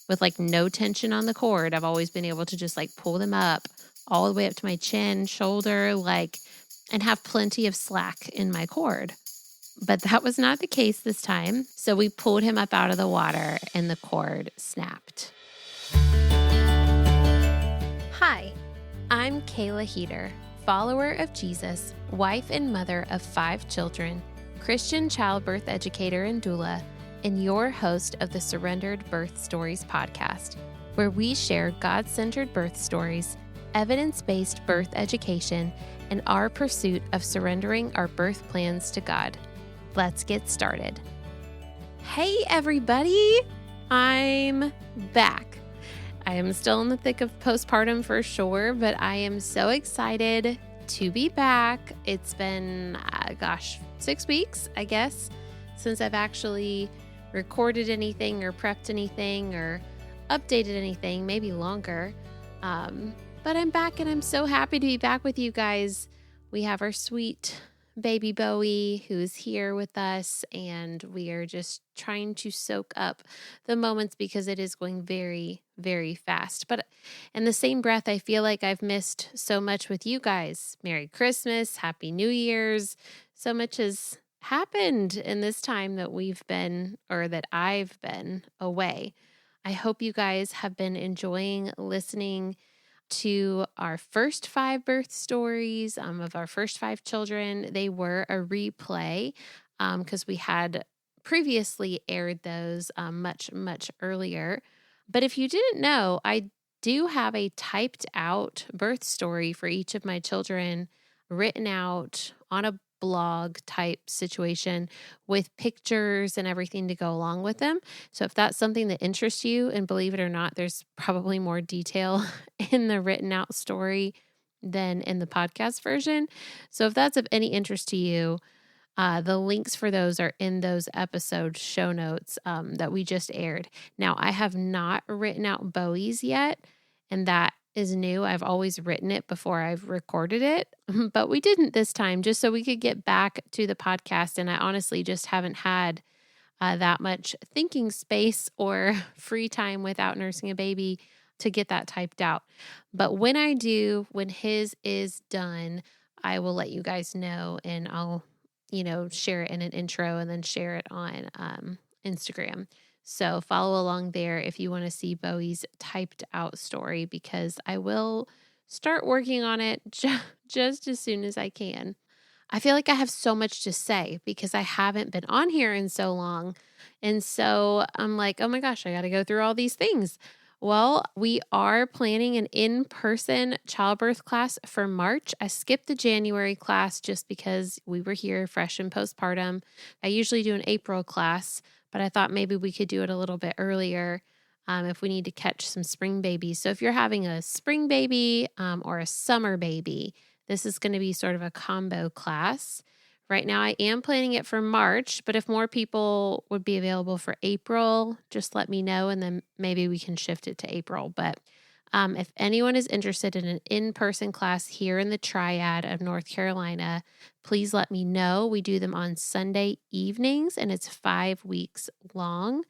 with like no tension on the cord. I've always been able to just like pull them up all the way up to my chin, shoulder, and have plenty of slack in my cord. But that was not the case this time. So we pulled him up out of the water and the cord snapped. Hi, I'm Kayla Heater, follower of Jesus, wife and mother of 5 children, Christian childbirth educator and doula, and your host of the Surrendered Birth Stories podcast, where we share God-centered birth stories, evidence-based birth education, and our pursuit of surrendering our birth plans to God. Let's get started. Hey, everybody. I'm back. I am still in the thick of postpartum for sure, but I am so excited to be back. It's been, 6 weeks, I guess, since I've actually recorded anything or prepped anything or updated anything, maybe longer. But I'm back and I'm so happy to be back with you guys. We have our sweet baby Bowie who's here with us, and we are just trying to soak up the moments because it is going very, very fast. But in the same breath, I feel like I've missed so much with you guys. Merry Christmas, Happy New Year's. So much has happened in this time that that I've been away. I hope you guys have been enjoying listening to our first 5 birth stories of our first 5 children. They were a replay because we had previously aired those much, much earlier. But if you didn't know, I do have a typed out birth story for each of my children written out on a blog type situation with pictures and everything to go along with them. So if that's something that interests you, and believe it or not, there's probably more detail in the written out story than in the podcast version. So if that's of any interest to you, the links for those are in those episode show notes that we just aired. Now, I have not written out Bowie's yet, and that is new. I've always written it before I've recorded it, but we didn't this time just so we could get back to the podcast. And I honestly just haven't had that much thinking space or free time without nursing a baby to get that typed out. But when I do, when his is done, I will let you guys know, and I'll share it in an intro and then share it on Instagram. So follow along there if you want to see Bowie's typed out story, because I will start working on it just as soon as I can. I feel like I have so much to say because I haven't been on here in so long. And so I'm like, oh my gosh, I got to go through all these things. Well, we are planning an in-person childbirth class for March. I skipped the January class just because we were here fresh and postpartum. I usually do an April class, but I thought maybe we could do it a little bit earlier if we need to catch some spring babies. So if you're having a spring baby or a summer baby, this is going to be sort of a combo class. Right now, I am planning it for March, but if more people would be available for April, just let me know, and then maybe we can shift it to April. But if anyone is interested in an in-person class here in the Triad of North Carolina, please let me know. We do them on Sunday evenings, and it's 5 weeks long.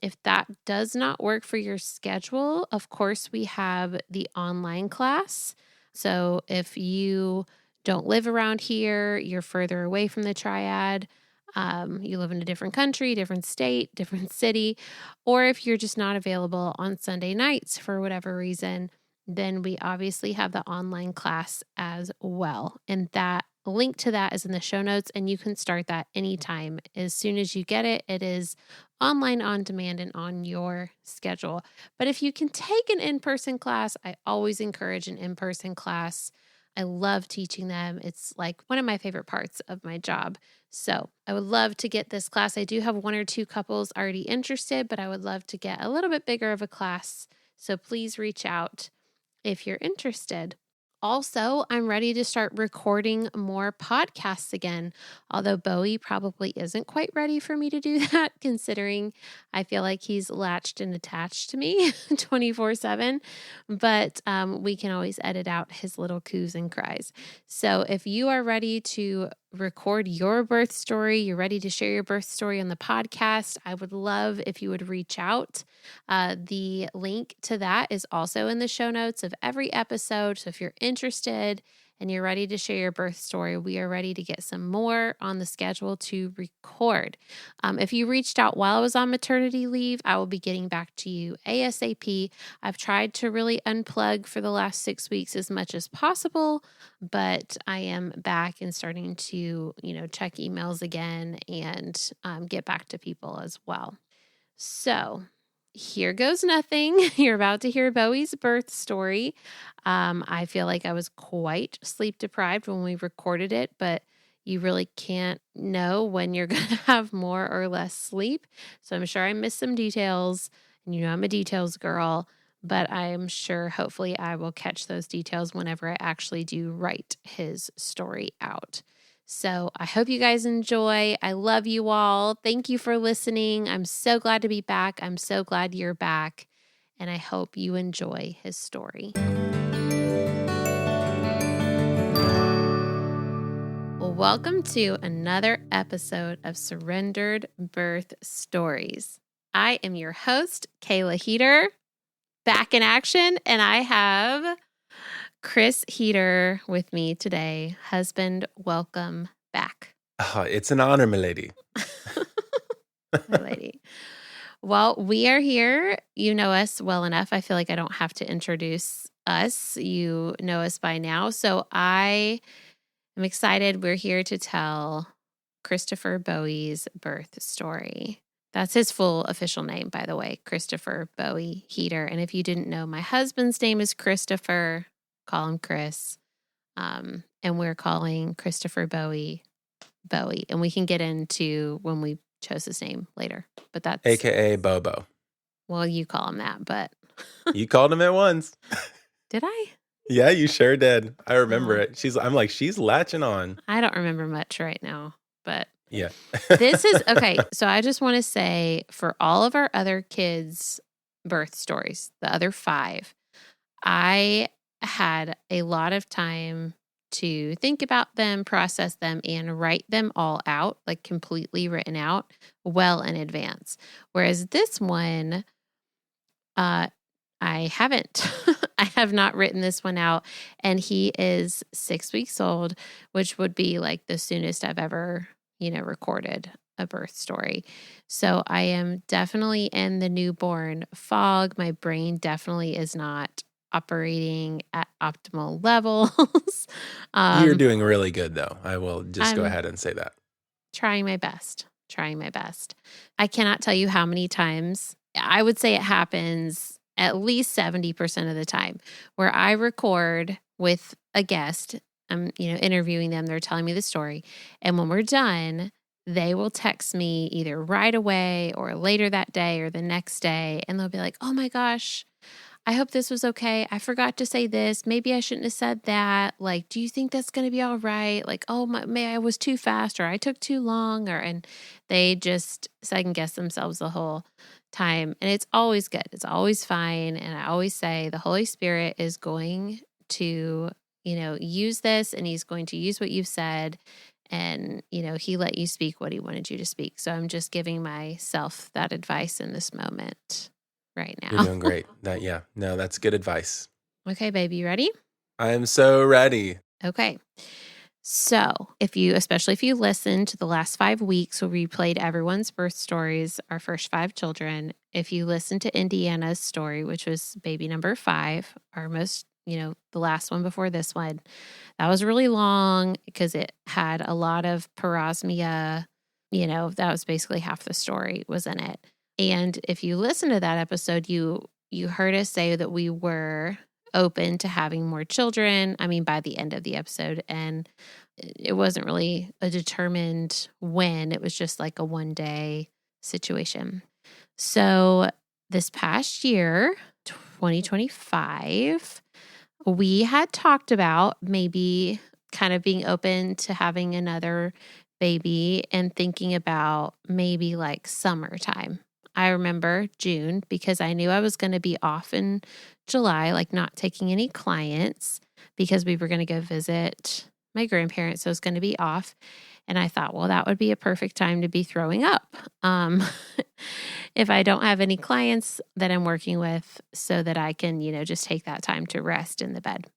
If that does not work for your schedule, of course, we have the online class. So if you don't live around here, you're further away from the Triad, you live in a different country, different state, different city, or if you're just not available on Sunday nights for whatever reason, then we obviously have the online class as well. And that link to that is in the show notes, and you can start that anytime. As soon as you get it, it is online, on demand, and on your schedule. But if you can take an in-person class, I always encourage an in-person class. I love teaching them. It's like one of my favorite parts of my job. So I would love to get this class. I do have 1 or 2 couples already interested, but I would love to get a little bit bigger of a class. So please reach out if you're interested. Also, I'm ready to start recording more podcasts again, although Bowie probably isn't quite ready for me to do that, considering I feel like he's latched and attached to me 24/7, but we can always edit out his little coos and cries. So if you are ready to record your birth story, you're ready to share your birth story on the podcast, I would love if you would reach out. The link to that is also in the show notes of every episode. So if you're interested and you're ready to share your birth story, we are ready to get some more on the schedule to record. If you reached out while I was on maternity leave, I will be getting back to you ASAP. I've tried to really unplug for the last 6 weeks as much as possible, but I am back and starting to, check emails again and get back to people as well. So here goes nothing. You're about to hear Bowie's birth story. I feel like I was quite sleep deprived when we recorded it, but you really can't know when you're going to have more or less sleep. So I'm sure I missed some details, and I'm a details girl, but I'm sure hopefully I will catch those details whenever I actually do write his story out. So I hope you guys enjoy. I love you all. Thank you for listening. I'm so glad to be back. I'm so glad you're back. And I hope you enjoy his story. Well, welcome to another episode of Surrendered Birth Stories. I am your host, Kayla Heater, back in action, and I have Chris Heater with me today. Husband, welcome back. It's an honor, my lady. My lady. Well, we are here. You know us well enough. I feel like I don't have to introduce us. You know us by now. So I am excited. We're here to tell Christopher Bowie's birth story. That's his full official name, by the way, Christopher Bowie Heater. And if you didn't know, my husband's name is Christopher. Call him Chris. And we're calling Christopher Bowie. And we can get into when we chose his name later. But that's AKA Bobo. Well, you call him that, but You called him it once. Did I? Yeah, you sure did. I remember it. She's latching on. I don't remember much right now, but yeah. This is okay. So I just want to say, for all of our other kids' birth stories, the other 5, I had a lot of time to think about them, process them, and write them all out, like completely written out well in advance. Whereas this one, I haven't. I have not written this one out, and he is 6 weeks old, which would be like the soonest I've ever, recorded a birth story. So I am definitely in the newborn fog. My brain definitely is not operating at optimal levels. You're doing really good, though. I will just go ahead and say that. Trying my best. I cannot tell you how many times. I would say it happens at least 70% of the time where I record with a guest. I'm, interviewing them. They're telling me the story. And when we're done, they will text me either right away or later that day or the next day. And they'll be like, oh my gosh, I hope this was okay. I forgot to say this. Maybe I shouldn't have said that. Like, do you think that's going to be all right? Like, oh, I was too fast, or I took too long, and they just second guess themselves the whole time. And it's always good. It's always fine. And I always say the Holy Spirit is going to, use this, and he's going to use what you've said. And, he let you speak what he wanted you to speak. So I'm just giving myself that advice in this moment. Right now. You're doing great. That's good advice. Okay, baby, you ready? I am so ready. Okay. So especially if you listened to the last 5 weeks where we played everyone's birth stories, our first 5 children, if you listened to Indiana's story, which was baby number 5, our most, the last one before this one, that was really long because it had a lot of parosmia, that was basically half the story was in it. And if you listen to that episode, you heard us say that we were open to having more children. I mean, by the end of the episode. And it wasn't really a determined when. It was just like a one-day situation. So this past year, 2025, we had talked about maybe kind of being open to having another baby and thinking about maybe like summertime. I remember June because I knew I was going to be off in July, like not taking any clients because we were going to go visit my grandparents. So I was going to be off. And I thought, well, that would be a perfect time to be throwing up. If I don't have any clients that I'm working with, so that I can, just take that time to rest in the bed.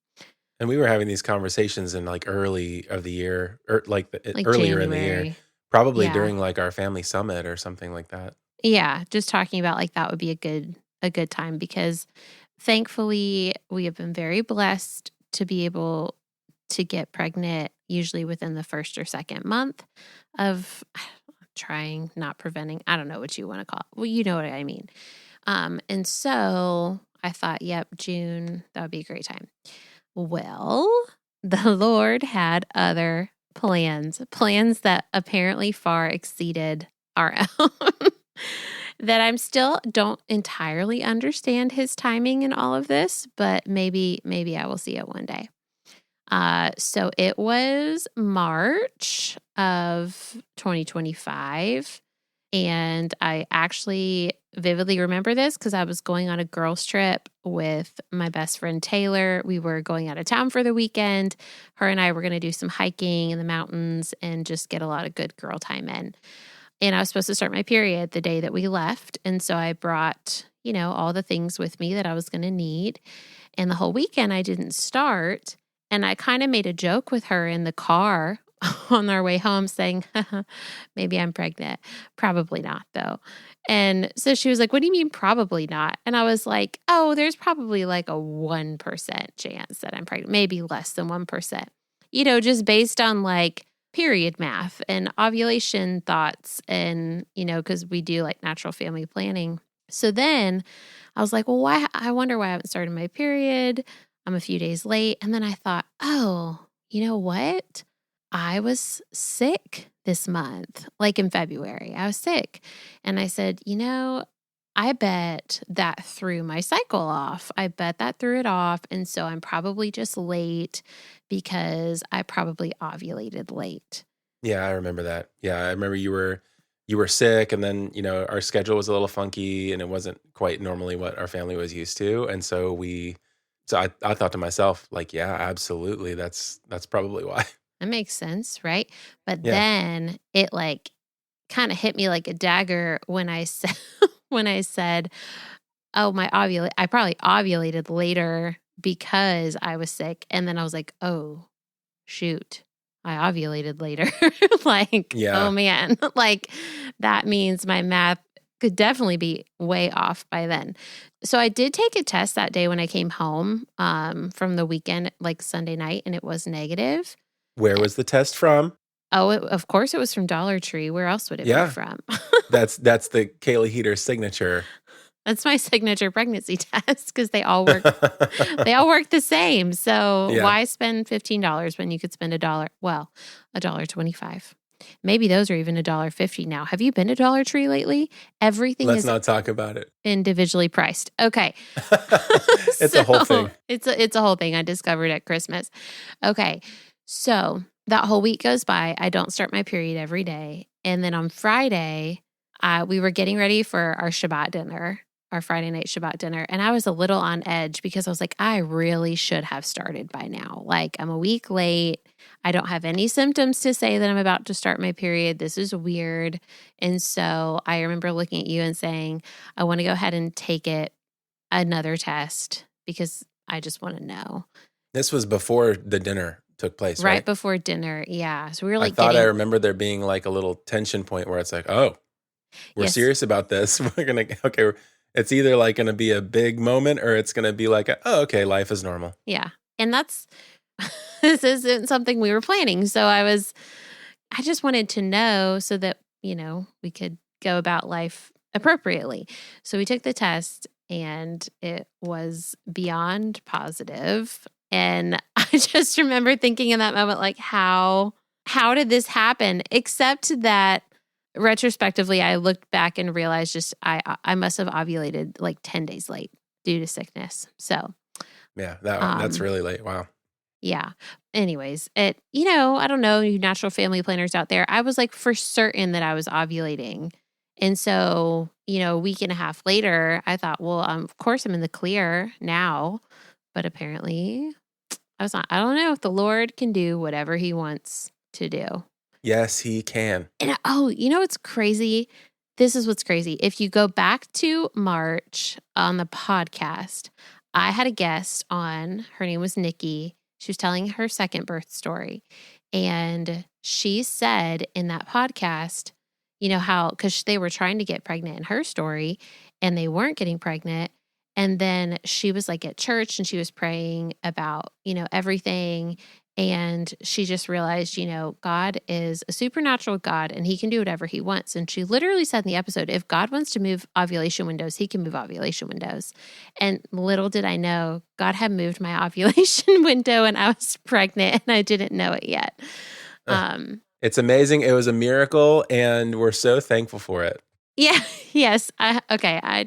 And we were having these conversations in like early of the year, or like Like earlier in the year, January. probably Yeah. during like our family summit or something like that. Yeah. Just talking about like that would be a good time, because thankfully we have been very blessed to be able to get pregnant usually within the first or second month of trying, not preventing. I don't know what you want to call it. Well, you know what I mean. And so I thought, yep, June, that would be a great time. Well, the Lord had other plans that apparently far exceeded our own. That I'm still don't entirely understand his timing in all of this, but maybe I will see it one day. So it was March of 2025. And I actually vividly remember this because I was going on a girls' trip with my best friend Taylor. We were going out of town for the weekend. Her and I were going to do some hiking in the mountains and just get a lot of good girl time in. And I was supposed to start my period the day that we left. And so I brought, all the things with me that I was going to need. And the whole weekend I didn't start. And I kind of made a joke with her in the car on our way home saying, maybe I'm pregnant. Probably not, though. And so she was like, what do you mean probably not? And I was like, oh, there's probably like a 1% chance that I'm pregnant, maybe less than 1%, just based on like period math and ovulation thoughts. And, because we do like natural family planning. So then I was like, well, why? I wonder why I haven't started my period. I'm a few days late. And then I thought, oh, you know what? I was sick this month, like in February. I was sick. And I said, I bet that threw my cycle off. I bet that threw it off. And so I'm probably just late because I probably ovulated late. Yeah, I remember that. Yeah, I remember you were sick, and then, our schedule was a little funky and it wasn't quite normally what our family was used to. And so I thought to myself, like, yeah, absolutely. That's probably why. That makes sense, right? But Yeah. then it like kind of hit me like a dagger when I said oh, I probably ovulated later because I was sick. And then I was like, oh, shoot, I ovulated later. Like, Yeah. oh man, like that means my math could definitely be way off by then. So I did take a test that day when I came home from the weekend, like Sunday night, and it was negative. Where was the test from? Oh, of course it was from Dollar Tree. Where else would it be from? That's the Kayla Heater signature. That's my signature pregnancy test because they all work the same. So why spend $15 when you could spend $1? Well, $1.25. Maybe those are even $1.50 now. Have you been to Dollar Tree lately? Everything Let's is not talk about it. Individually priced. Okay. It's a whole thing. It's a whole thing I discovered at Christmas. Okay. So that whole week goes by. I don't start my period every day. And then on Friday, we were getting ready for our Shabbat dinner, our Friday night Shabbat dinner. And I was a little on edge because I was like, I really should have started by now. Like, I'm a week late. I don't have any symptoms to say that I'm about to start my period. This is weird. And so I remember looking at you and saying, I want to go ahead and take another test because I just want to know. This was before the dinner took place, right? Right before dinner, yeah. So we were like, I remember there being like a little tension point where it's like, oh, we're serious about this. It's either like going to be a big moment or it's going to be like, okay, life is normal. Yeah. And this isn't something we were planning. So I just wanted to know so that, we could go about life appropriately. So we took the test and it was beyond positive. And I just remember thinking in that moment, like, how did this happen? Except that retrospectively, I looked back and realized just I must have ovulated like 10 days late due to sickness. So yeah, that's really late. Wow. Yeah. Anyways, I don't know, you natural family planners out there, I was like for certain that I was ovulating. And so, a week and a half later, I thought, well, of course I'm in the clear now. But apparently I was not. I don't know if the Lord can do whatever he wants to do. Yes, he can. And you know what's crazy? This is what's crazy. If you go back to March on the podcast, I had a guest on. Her name was Nikki. She was telling her second birth story. And she said in that podcast, you know, how, because they were trying to get pregnant in her story and they weren't getting pregnant. And then she was like at church and she was praying about, you know, everything. And she just realized, you know, God is a supernatural God and he can do whatever he wants. And she literally said in the episode, if God wants to move ovulation windows, he can move ovulation windows. And little did I know, God had moved my ovulation window and I was pregnant and I didn't know it yet. It's amazing. It was a miracle and we're so thankful for it. Yeah. Yes. I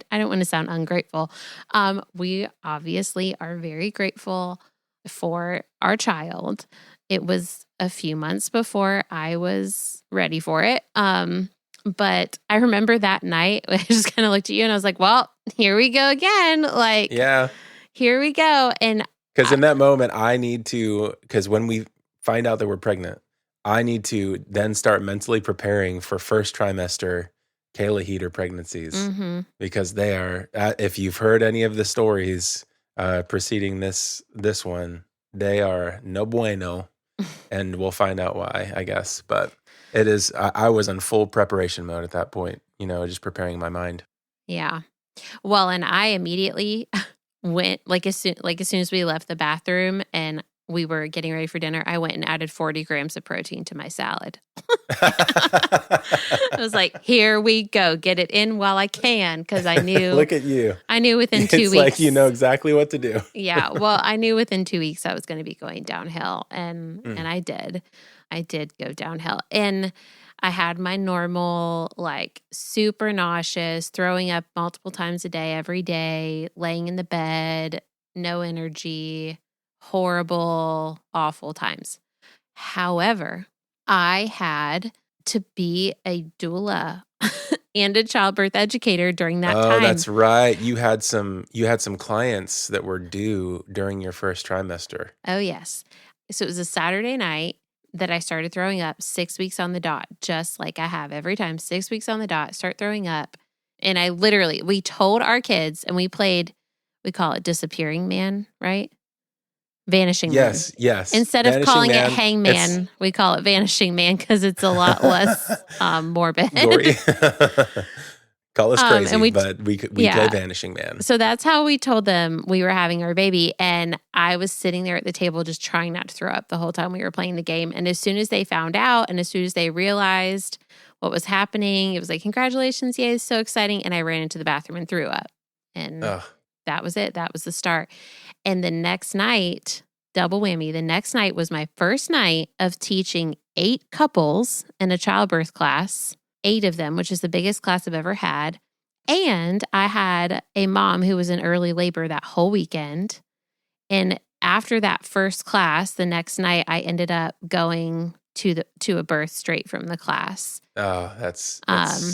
don't want to sound ungrateful. We obviously are very grateful for our child. It was a few months before I was ready for it. But I remember that night, I just kind of looked at you and I was like, well, here we go again. Like, yeah, here we go. And because in that moment, because when we find out that we're pregnant, I need to then start mentally preparing for first trimester Kayla Heater pregnancies, because they are, if you've heard any of the stories preceding this one, they are no bueno, and we'll find out why, I guess. But it is, I was in full preparation mode at that point, you know, just preparing my mind. Yeah. Well, and I immediately went, like as soon as we left the bathroom and we were getting ready for dinner, I went and added 40 grams of protein to my salad. I was like, here we go. Get it in while I can, because I knew. Look at you. I knew within 2 weeks. It's like you know exactly what to do. Yeah. Well, I knew within 2 weeks I was going to be going downhill. And I did. I did go downhill. And I had my normal, like, super nauseous, throwing up multiple times a day, every day, laying in the bed, no energy, horrible, awful times. However, I had to be a doula and a childbirth educator during that time. Oh, that's right. You had some clients that were due during your first trimester. Oh, yes. So it was a Saturday night that I started throwing up 6 weeks on the dot, just like I have every time. 6 weeks on the dot, start throwing up. And we told our kids, and we call it Disappearing Man, right? Vanishing Man. Yes. Instead of calling it Hangman, we call it Vanishing Man because it's a lot less morbid. Call us crazy, but we play Vanishing Man. So that's how we told them we were having our baby. And I was sitting there at the table just trying not to throw up the whole time we were playing the game. And as soon as they found out and as soon as they realized what was happening, it was like, congratulations, yay, it's so exciting. And I ran into the bathroom and threw up. And that was it. That was the start. And the next night, double whammy, the next night was my first night of teaching 8 couples in a childbirth class, 8 of them, which is the biggest class I've ever had. And I had a mom who was in early labor that whole weekend. And after that first class, the next night, I ended up going to a birth straight from the class. Oh, that's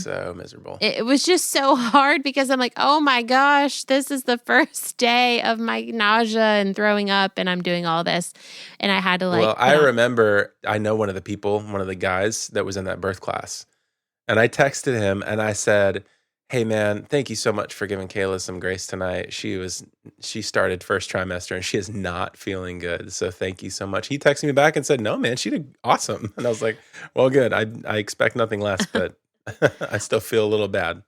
so miserable. It was just so hard because I'm like, oh my gosh, this is the first day of my nausea and throwing up, and I'm doing all this. And I had to Well, I remember, I know one of the guys that was in that birth class. And I texted him and I said, hey man, thank you so much for giving Kayla some grace tonight. She started first trimester and she is not feeling good. So thank you so much. He texted me back and said, no man, she did awesome. And I was like, well, good. I expect nothing less, but I still feel a little bad.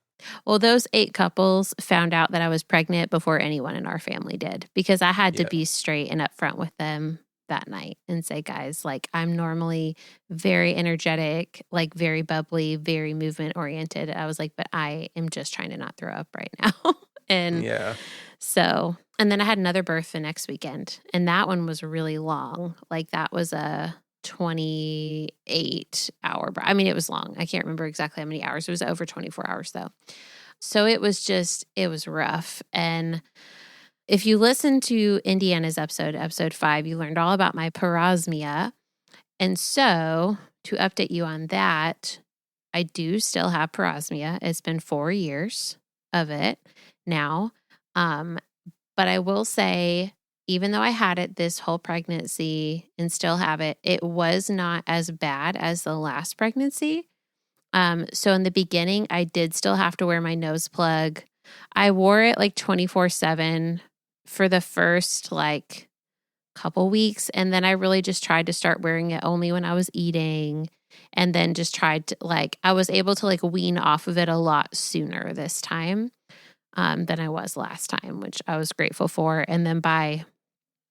Well, those 8 couples found out that I was pregnant before anyone in our family did, because I had to be straight and upfront with them that night and say, guys, like, I'm normally very energetic, like very bubbly, very movement oriented. I was like, but I am just trying to not throw up right now. And so, and then I had another birth the next weekend, and that one was really long. Like, that was a 28-hour birth. I mean, it was long. I can't remember exactly how many hours. It was over 24 hours though. So it was rough. And if you listen to Indiana's episode 5, you learned all about my parosmia. And so to update you on that, I do still have parosmia. It's been 4 years of it now. But I will say, even though I had it this whole pregnancy and still have it, it was not as bad as the last pregnancy. So in the beginning, I did still have to wear my nose plug. I wore it like 24/7 for the first like couple weeks. And then I really just tried to start wearing it only when I was eating. And then just tried to I was able to wean off of it a lot sooner this time than I was last time, which I was grateful for. And then by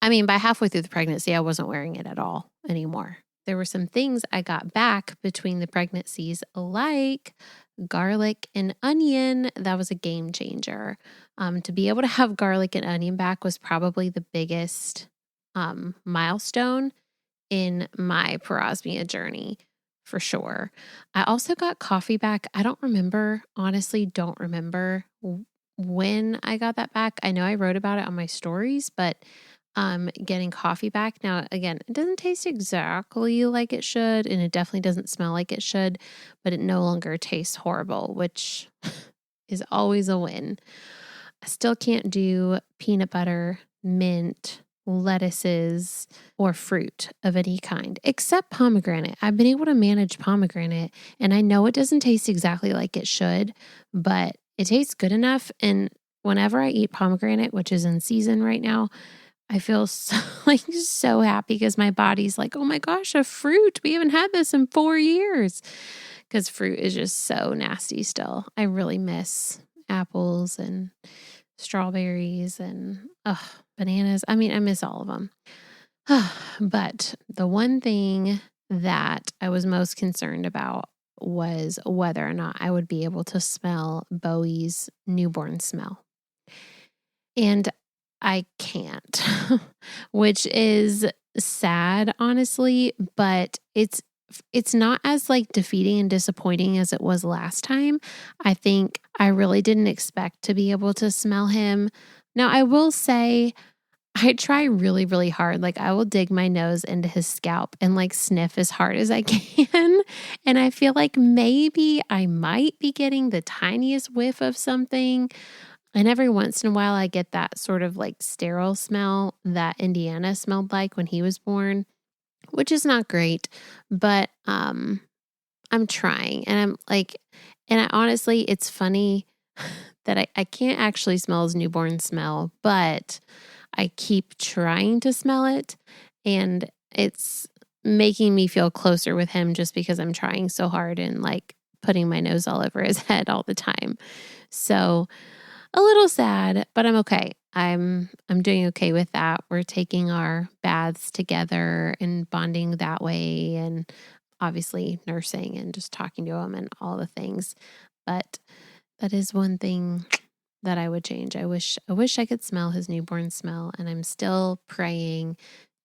halfway through the pregnancy, I wasn't wearing it at all anymore. There were some things I got back between the pregnancies, like garlic and onion. That was a game changer. To be able to have garlic and onion back was probably the biggest milestone in my parosmia journey, for sure. I also got coffee back. I don't remember when I got that back. I know I wrote about it on my stories, but getting coffee back. Now, again, it doesn't taste exactly like it should, and it definitely doesn't smell like it should, but it no longer tastes horrible, which is always a win. I still can't do peanut butter, mint, lettuces, or fruit of any kind, except pomegranate. I've been able to manage pomegranate, and I know it doesn't taste exactly like it should, but it tastes good enough. And whenever I eat pomegranate, which is in season right now, I feel so happy because my body's like, oh my gosh, a fruit. We haven't had this in 4 years, because fruit is just so nasty still. I really miss apples and strawberries and bananas. I miss all of them. But the one thing that I was most concerned about was whether or not I would be able to smell Bowie's newborn smell. And I can't, which is sad, honestly, but it's not as defeating and disappointing as it was last time. I think I really didn't expect to be able to smell him. Now, I will say I try really, really hard. I will dig my nose into his scalp and sniff as hard as I can. And I feel like maybe I might be getting the tiniest whiff of something. And every once in a while, I get that sort of sterile smell that Indiana smelled like when he was born, which is not great, but I'm trying. And and I honestly, it's funny that I can't actually smell his newborn smell, but I keep trying to smell it. And it's making me feel closer with him just because I'm trying so hard and putting my nose all over his head all the time. So a little sad, but I'm okay. I'm doing okay with that. We're taking our baths together and bonding that way, and obviously nursing and just talking to him and all the things. But that is one thing that I would change. I wish I could smell his newborn smell, and I'm still praying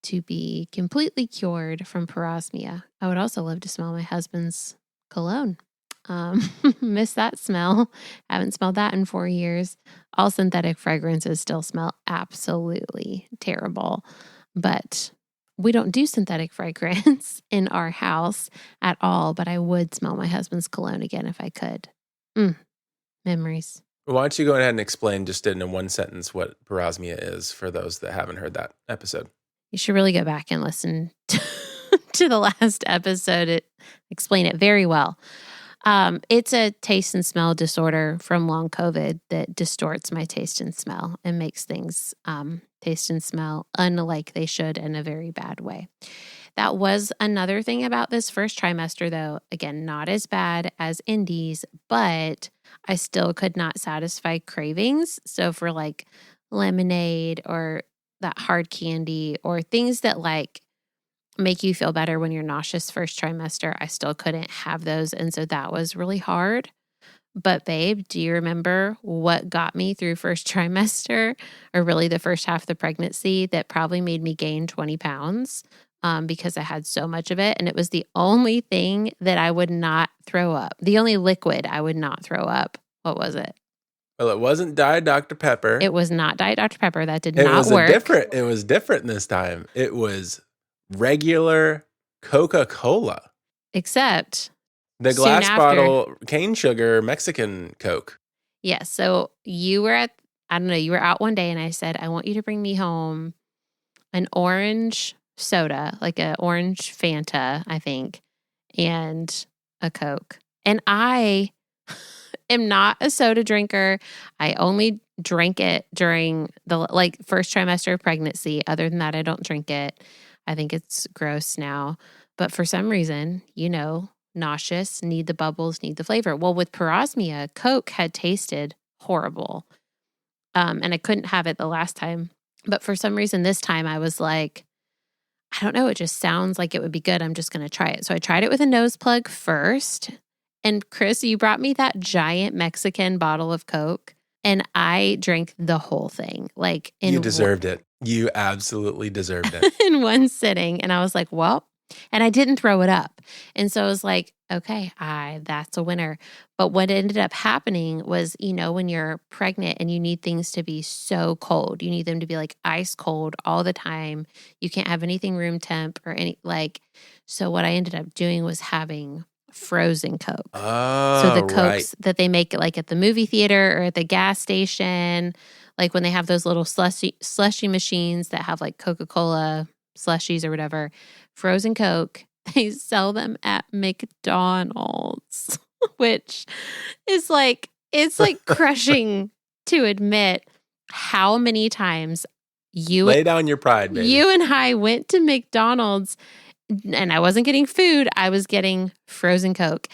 to be completely cured from parosmia. I would also love to smell my husband's cologne. Miss that smell. Haven't smelled that in 4 years. All synthetic fragrances still smell absolutely terrible, but we don't do synthetic fragrance in our house at all. But I would smell my husband's cologne again if I could. Memories. Why don't you go ahead and explain just in one sentence what parosmia is for those that haven't heard that episode? You should really go back and listen to the last episode. Explain it very well. It's a taste and smell disorder from long COVID that distorts my taste and smell and makes things taste and smell unlike they should in a very bad way. That was another thing about this first trimester, though. Again, not as bad as Indy's, but I still could not satisfy cravings. So for lemonade or that hard candy or things that make you feel better when you're nauseous first trimester, I still couldn't have those. And so that was really hard. But babe, do you remember what got me through first trimester, or really the first half of the pregnancy, that probably made me gain 20 pounds because I had so much of it? And it was the only thing that I would not throw up. The only liquid I would not throw up. What was it? Well, it wasn't Diet Dr. Pepper. It was not Diet Dr. Pepper. That did not work. It was different this time. It was regular Coca-Cola. Except the glass bottle cane sugar Mexican Coke. Yes. Yeah, so you were you were out one day and I said, I want you to bring me home an orange soda, like an orange Fanta, I think, and a Coke. And I am not a soda drinker. I only drank it during the first trimester of pregnancy. Other than that, I don't drink it. I think it's gross now. But for some reason, nauseous, need the bubbles, need the flavor. Well, with parosmia, Coke had tasted horrible. And I couldn't have it the last time. But for some reason, this time I was like, I don't know, it just sounds like it would be good. I'm just going to try it. So I tried it with a nose plug first. And Chris, you brought me that giant Mexican bottle of Coke, and I drank the whole thing. You deserved it. You absolutely deserved it. In one sitting. And I was like, well, and I didn't throw it up. And so I was like, okay, that's a winner. But what ended up happening was, when you're pregnant and you need things to be so cold, you need them to be like ice cold all the time. You can't have anything room temp or so what I ended up doing was having frozen Coke. Oh, so the Cokes that they make like at the movie theater or at the gas station, like when they have those little slushy machines that have like Coca-Cola slushies or whatever, frozen Coke, they sell them at McDonald's, which is it's crushing to admit how many times lay down your pride, baby. You and I went to McDonald's and I wasn't getting food. I was getting frozen Coke.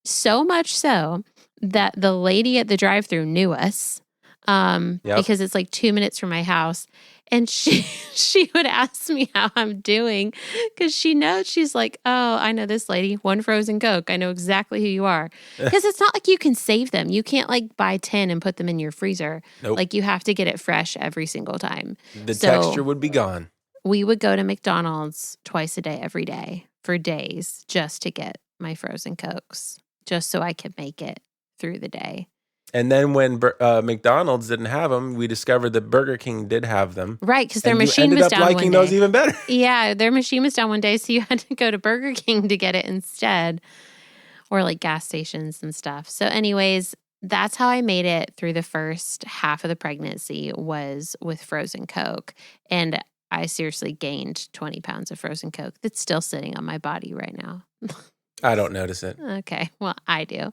So much so that the lady at the drive-thru knew us because it's like 2 minutes from my house. And she would ask me how I'm doing because she knows. She's like, oh, I know this lady, one frozen Coke. I know exactly who you are. Because it's not like you can save them. You can't buy 10 and put them in your freezer. Nope. You have to get it fresh every single time. The texture would be gone. We would go to McDonald's twice a day, every day for days just to get my frozen Cokes, just so I could make it through the day. And then when McDonald's didn't have them, we discovered that Burger King did have them. Right, because their machine was down one day. You ended up liking those even better. Yeah, their machine was down one day, so you had to go to Burger King to get it instead, or gas stations and stuff. So anyways, that's how I made it through the first half of the pregnancy, was with frozen Coke. And I seriously gained 20 pounds of frozen Coke that's still sitting on my body right now. I don't notice it. Okay, well, I do.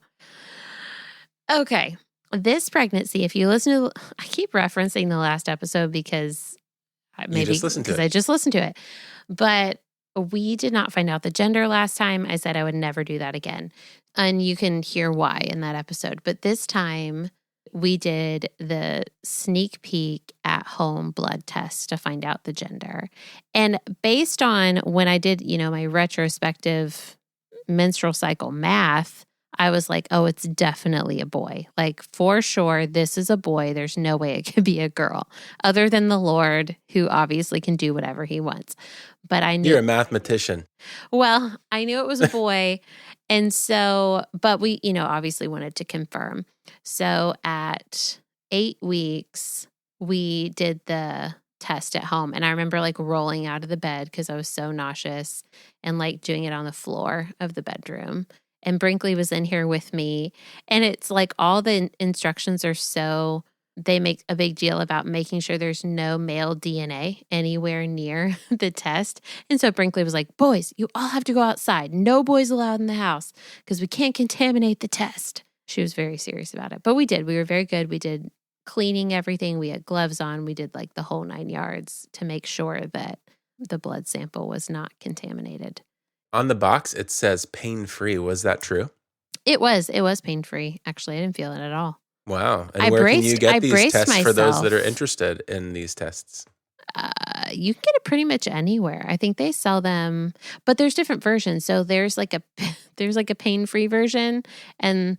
Okay. This pregnancy, if you listen to, I keep referencing the last episode because I just listened to it. But we did not find out the gender last time. I said I would never do that again. And you can hear why in that episode. But this time we did the sneak peek at home blood test to find out the gender. And based on when I did, my retrospective menstrual cycle math, I was like, oh, it's definitely a boy. For sure, this is a boy. There's no way it could be a girl, other than the Lord, who obviously can do whatever he wants. But I knew— You're a mathematician. Well, I knew it was a boy. And so, but we, obviously wanted to confirm. So at 8 weeks, we did the test at home. And I remember rolling out of the bed because I was so nauseous and doing it on the floor of the bedroom. And Brinkley was in here with me. And it's all the instructions are so, they make a big deal about making sure there's no male DNA anywhere near the test. And so Brinkley was like, boys, you all have to go outside. No boys allowed in the house because we can't contaminate the test. She was very serious about it. But we did. We were very good. We did cleaning everything. We had gloves on. We did the whole 9 yards to make sure that the blood sample was not contaminated. On the box, it says pain-free. Was that true? It was. It was pain-free. Actually, I didn't feel it at all. Wow. And where can you get these tests for those that are interested in these tests? You can get it pretty much anywhere. I think they sell them, but there's different versions. So there's a pain-free version, and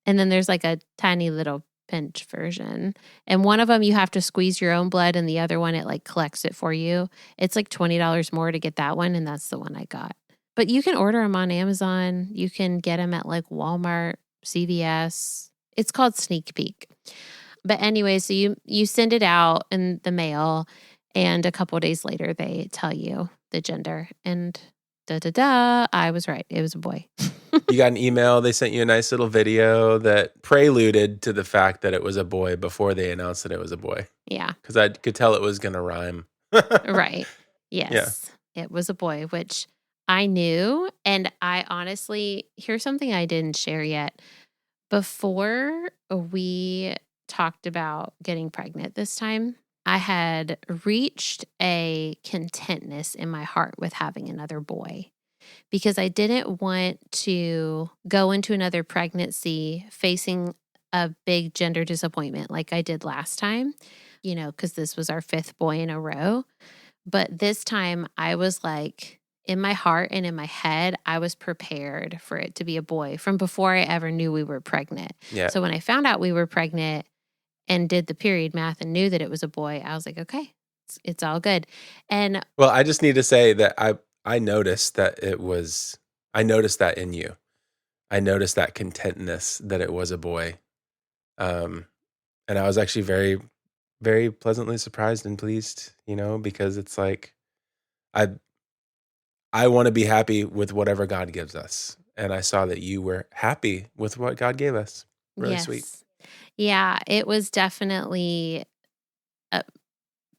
then there's a tiny little pinch version. And one of them you have to squeeze your own blood, and the other one it collects it for you. It's $20 more to get that one, and that's the one I got. But you can order them on Amazon. You can get them at Walmart, CVS. It's called Sneak Peek. But anyway, so you send it out in the mail, and a couple of days later they tell you the gender. And I was right. It was a boy. You got an email. They sent you a nice little video that preluded to the fact that it was a boy before they announced that it was a boy. Yeah. Because I could tell it was going to rhyme. Right. Yeah. Yes, it was a boy, which I knew. And I honestly, here's something I didn't share yet. Before we talked about getting pregnant this time, I had reached a contentness in my heart with having another boy because I didn't want to go into another pregnancy facing a big gender disappointment like I did last time, because this was our fifth boy in a row. But this time I was like, in my heart and in my head, I was prepared for it to be a boy from before I ever knew we were pregnant. Yeah. So when I found out we were pregnant and did the period math and knew that it was a boy, I was like, okay, it's all good. And Well, I just need to say that I noticed that I noticed that in you. I noticed that contentness that it was a boy. And I was actually very, very pleasantly surprised and pleased, because it's like I want to be happy with whatever God gives us. And I saw that you were happy with what God gave us. Really sweet. Yeah, it was definitely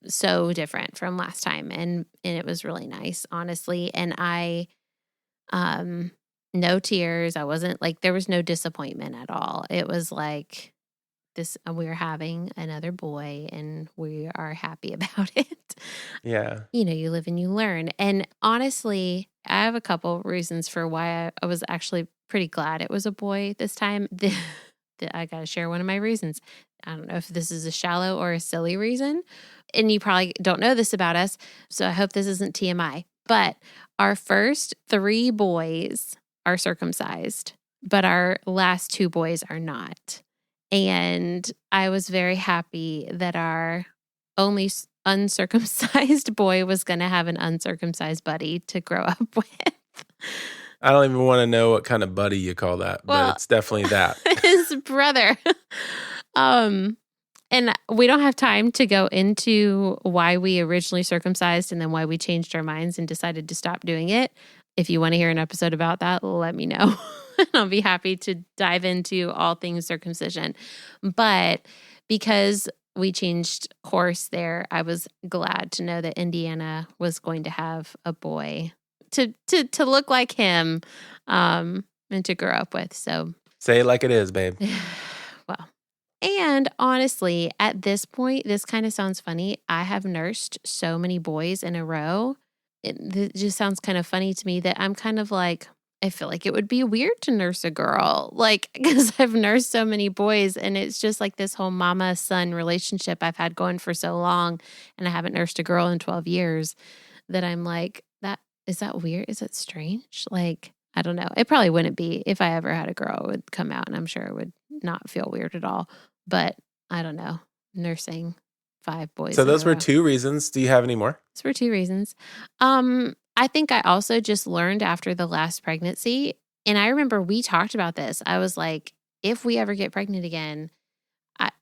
so different from last time. And it was really nice, honestly. And I, no tears. I wasn't like, there was no disappointment at all. It was like, we're having another boy and we are happy about it. Yeah. You live and you learn. And honestly, I have a couple reasons for why I was actually pretty glad it was a boy this time. I got to share one of my reasons. I don't know if this is a shallow or a silly reason. And you probably don't know this about us. So I hope this isn't TMI. But our first 3 boys are circumcised, but our last 2 boys are not. And I was very happy that our only uncircumcised boy was going to have an uncircumcised buddy to grow up with. I don't even want to know what kind of buddy you call that, but it's definitely that. His brother. And we don't have time to go into why we originally circumcised and then why we changed our minds and decided to stop doing it. If you want to hear an episode about that, let me know. I'll be happy to dive into all things circumcision. But because we changed course there, I was glad to know that Indiana was going to have a boy to look like him and to grow up with. So say it like it is, babe. Well, and honestly, at this point, this kind of sounds funny. I have nursed so many boys in a row. It just sounds kind of funny to me that I'm kind of like, I feel like it would be weird to nurse a girl, like, because I've nursed so many boys and it's just like this whole mama-son relationship I've had going for so long, and I haven't nursed a girl in 12 years that I'm like, is that weird? Is it strange? Like, I don't know. It probably wouldn't be. If I ever had a girl, it would come out and I'm sure it would not feel weird at all. But I don't know. Nursing 5 boys. So those were 2 reasons. Do you have any more? Those were 2 reasons. I think I also just learned after the last pregnancy, and I remember we talked about this. I was like, if we ever get pregnant again,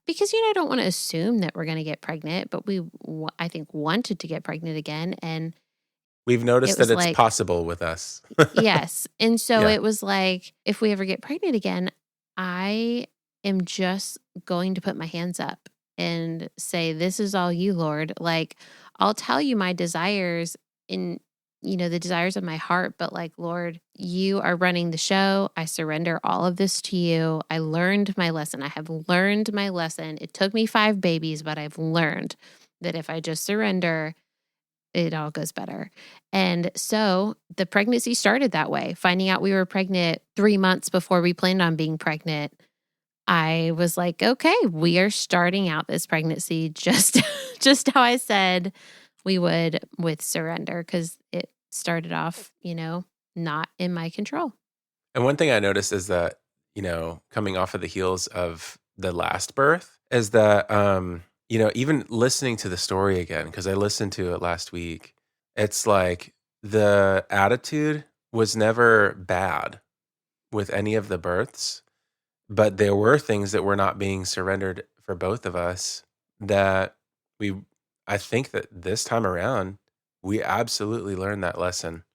because, I don't want to assume that we're going to get pregnant, but I think, wanted to get pregnant again. And we've noticed that it's possible with us. Yes. And so it was like, if we ever get pregnant again, I am just going to put my hands up and say, this is all you, Lord. Like, I'll tell you my desires in, the desires of my heart, but like, Lord, you are running the show. I surrender all of this to you. I learned my lesson. I have learned my lesson. It took me 5 babies, but I've learned that if I just surrender, it all goes better. And so the pregnancy started that way. Finding out we were pregnant 3 months before we planned on being pregnant, I was like, okay, we are starting out this pregnancy just how I said we would, with surrender, because it started off, not in my control. And one thing I noticed is that, coming off of the heels of the last birth, is that, even listening to the story again, because I listened to it last week, it's like the attitude was never bad with any of the births, but there were things that were not being surrendered for both of us that I think that this time around, we absolutely learned that lesson.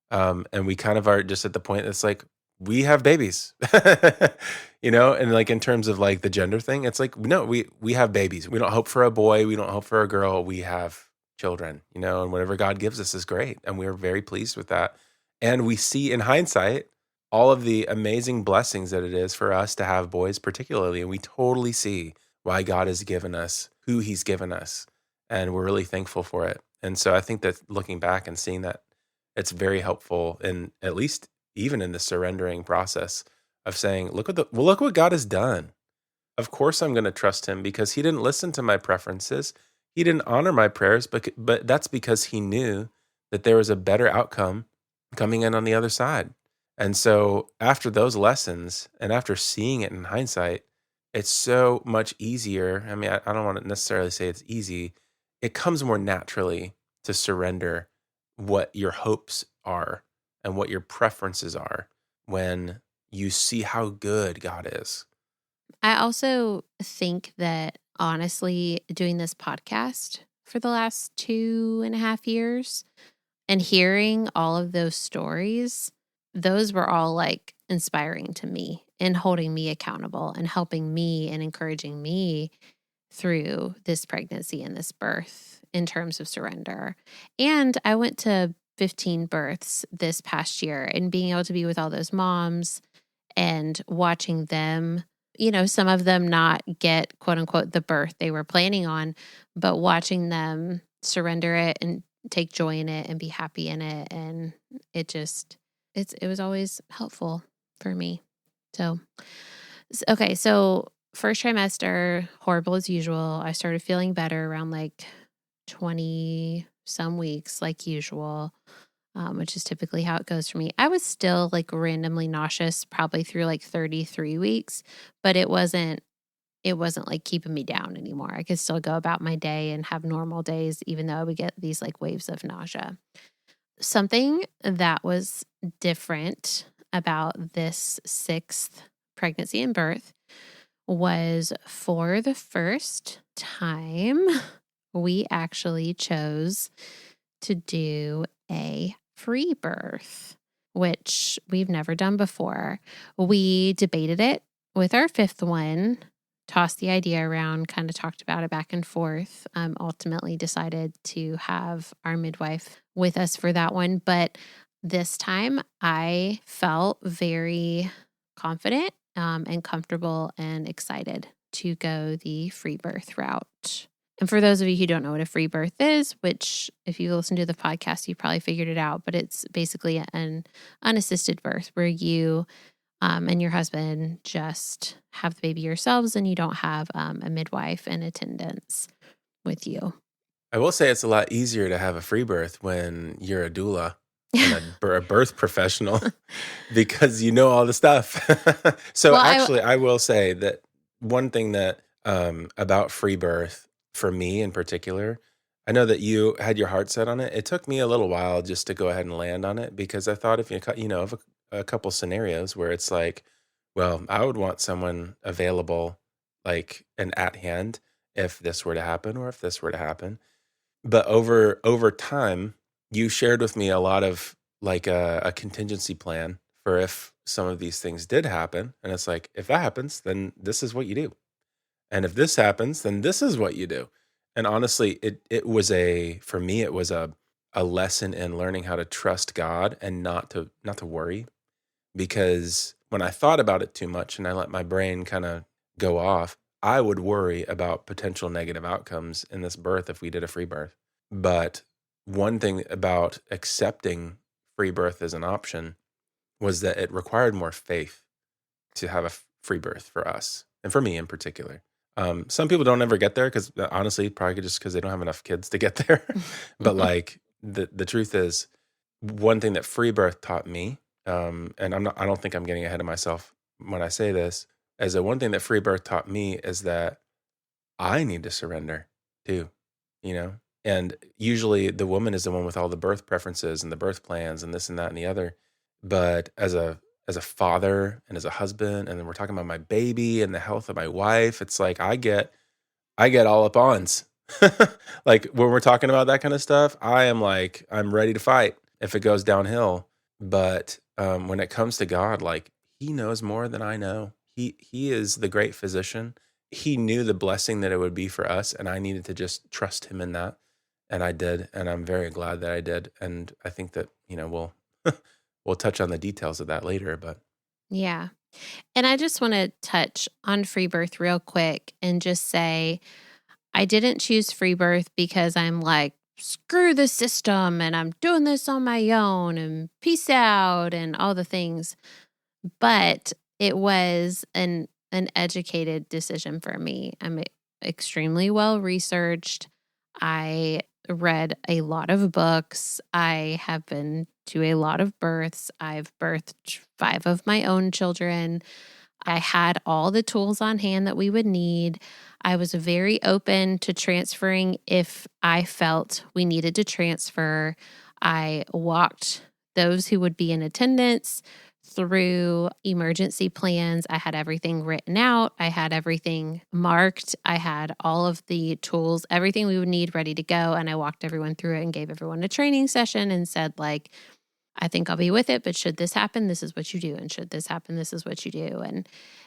And we kind of are just at the point that's like, we have babies, and like in terms of like the gender thing, it's like, no, we have babies. We don't hope for a boy. We don't hope for a girl. We have children, and whatever God gives us is great. And we're very pleased with that. And we see in hindsight all of the amazing blessings that it is for us to have boys, particularly. And we totally see why God has given us who he's given us. And we're really thankful for it. And so I think that looking back and seeing that, it's very helpful, in at least even in the surrendering process of saying, look what God has done. Of course I'm going to trust him because he didn't listen to my preferences. He didn't honor my prayers, but that's because he knew that there was a better outcome coming in on the other side. And so after those lessons and after seeing it in hindsight, it's so much easier. I mean, I don't want to necessarily say it's easy. It comes more naturally to surrender what your hopes are and what your preferences are when you see how good God is. I also think that honestly, doing this podcast for the last 2.5 years and hearing all of those stories, those were all like inspiring to me and holding me accountable and helping me and encouraging me through this pregnancy and this birth in terms of surrender. And I went to 15 births this past year, and being able to be with all those moms and watching them, some of them not get quote unquote the birth they were planning on, but watching them surrender it and take joy in it and be happy in it. And it was always helpful for me. So, okay. So first trimester, horrible as usual. I started feeling better around like 20 some weeks like usual, which is typically how it goes for me. I was still like randomly nauseous probably through like 33 weeks, but it wasn't like keeping me down anymore. I could still go about my day and have normal days, even though I would get these like waves of nausea. Something that was different about this 6th pregnancy and birth was, for the first time, we actually chose to do a free birth, which we've never done before. We debated it with our 5th one, tossed the idea around, kind of talked about it back and forth, ultimately decided to have our midwife with us for that one. But this time I felt very confident and comfortable and excited to go the free birth route. And for those of you who don't know what a free birth is, which if you listen to the podcast, you probably figured it out, but it's basically an unassisted birth where you and your husband just have the baby yourselves and you don't have a midwife in attendance with you. I will say it's a lot easier to have a free birth when you're a doula and a birth professional because you know all the stuff. So well, actually, I will say that one thing that about free birth, for me in particular, I know that you had your heart set on it. It took me a little while just to go ahead and land on it because I thought if of a couple scenarios where it's like, well, I would want someone available, like and at hand if this were to happen or if this were to happen. But over time, you shared with me a lot of like a contingency plan for if some of these things did happen. And it's like, if that happens, then this is what you do. And if this happens, then this is what you do. And honestly, it was for me, it was a lesson in learning how to trust God and not to worry. Because when I thought about it too much and I let my brain kind of go off, I would worry about potential negative outcomes in this birth if we did a free birth. But one thing about accepting free birth as an option was that it required more faith to have a free birth for us, and for me in particular. Some people don't ever get there because honestly, probably just because they don't have enough kids to get there. But like the truth is, one thing that free birth taught me, and I don't think I'm getting ahead of myself when I say this, is that one thing that free birth taught me is that I need to surrender too, And usually the woman is the one with all the birth preferences and the birth plans and this and that and the other. But as a father and as a husband, and then we're talking about my baby and the health of my wife, it's like I get all up ons. Like when we're talking about that kind of stuff, I'm ready to fight if it goes downhill. But when it comes to God, like he knows more than I know. He is the great physician. He knew the blessing that it would be for us, and I needed to just trust him in that. And I did, and I'm very glad that I did. And I think that, we'll touch on the details of that later, but Yeah. And I just want to touch on free birth real quick and just say I didn't choose free birth because I'm like, screw the system and I'm doing this on my own and peace out and all the things. But it was an educated decision for me. I'm extremely well researched. I read a lot of books. I have been to a lot of births. I've birthed 5 of my own children. I had all the tools on hand that we would need. I was very open to transferring if I felt we needed to transfer. I walked those who would be in attendance through emergency plans. I had everything written out. I had everything marked. I had all of the tools, everything we would need ready to go. And I walked everyone through it and gave everyone a training session and said, like, I think I'll be with it, but should this happen, this is what you do. And should this happen, this is what you do.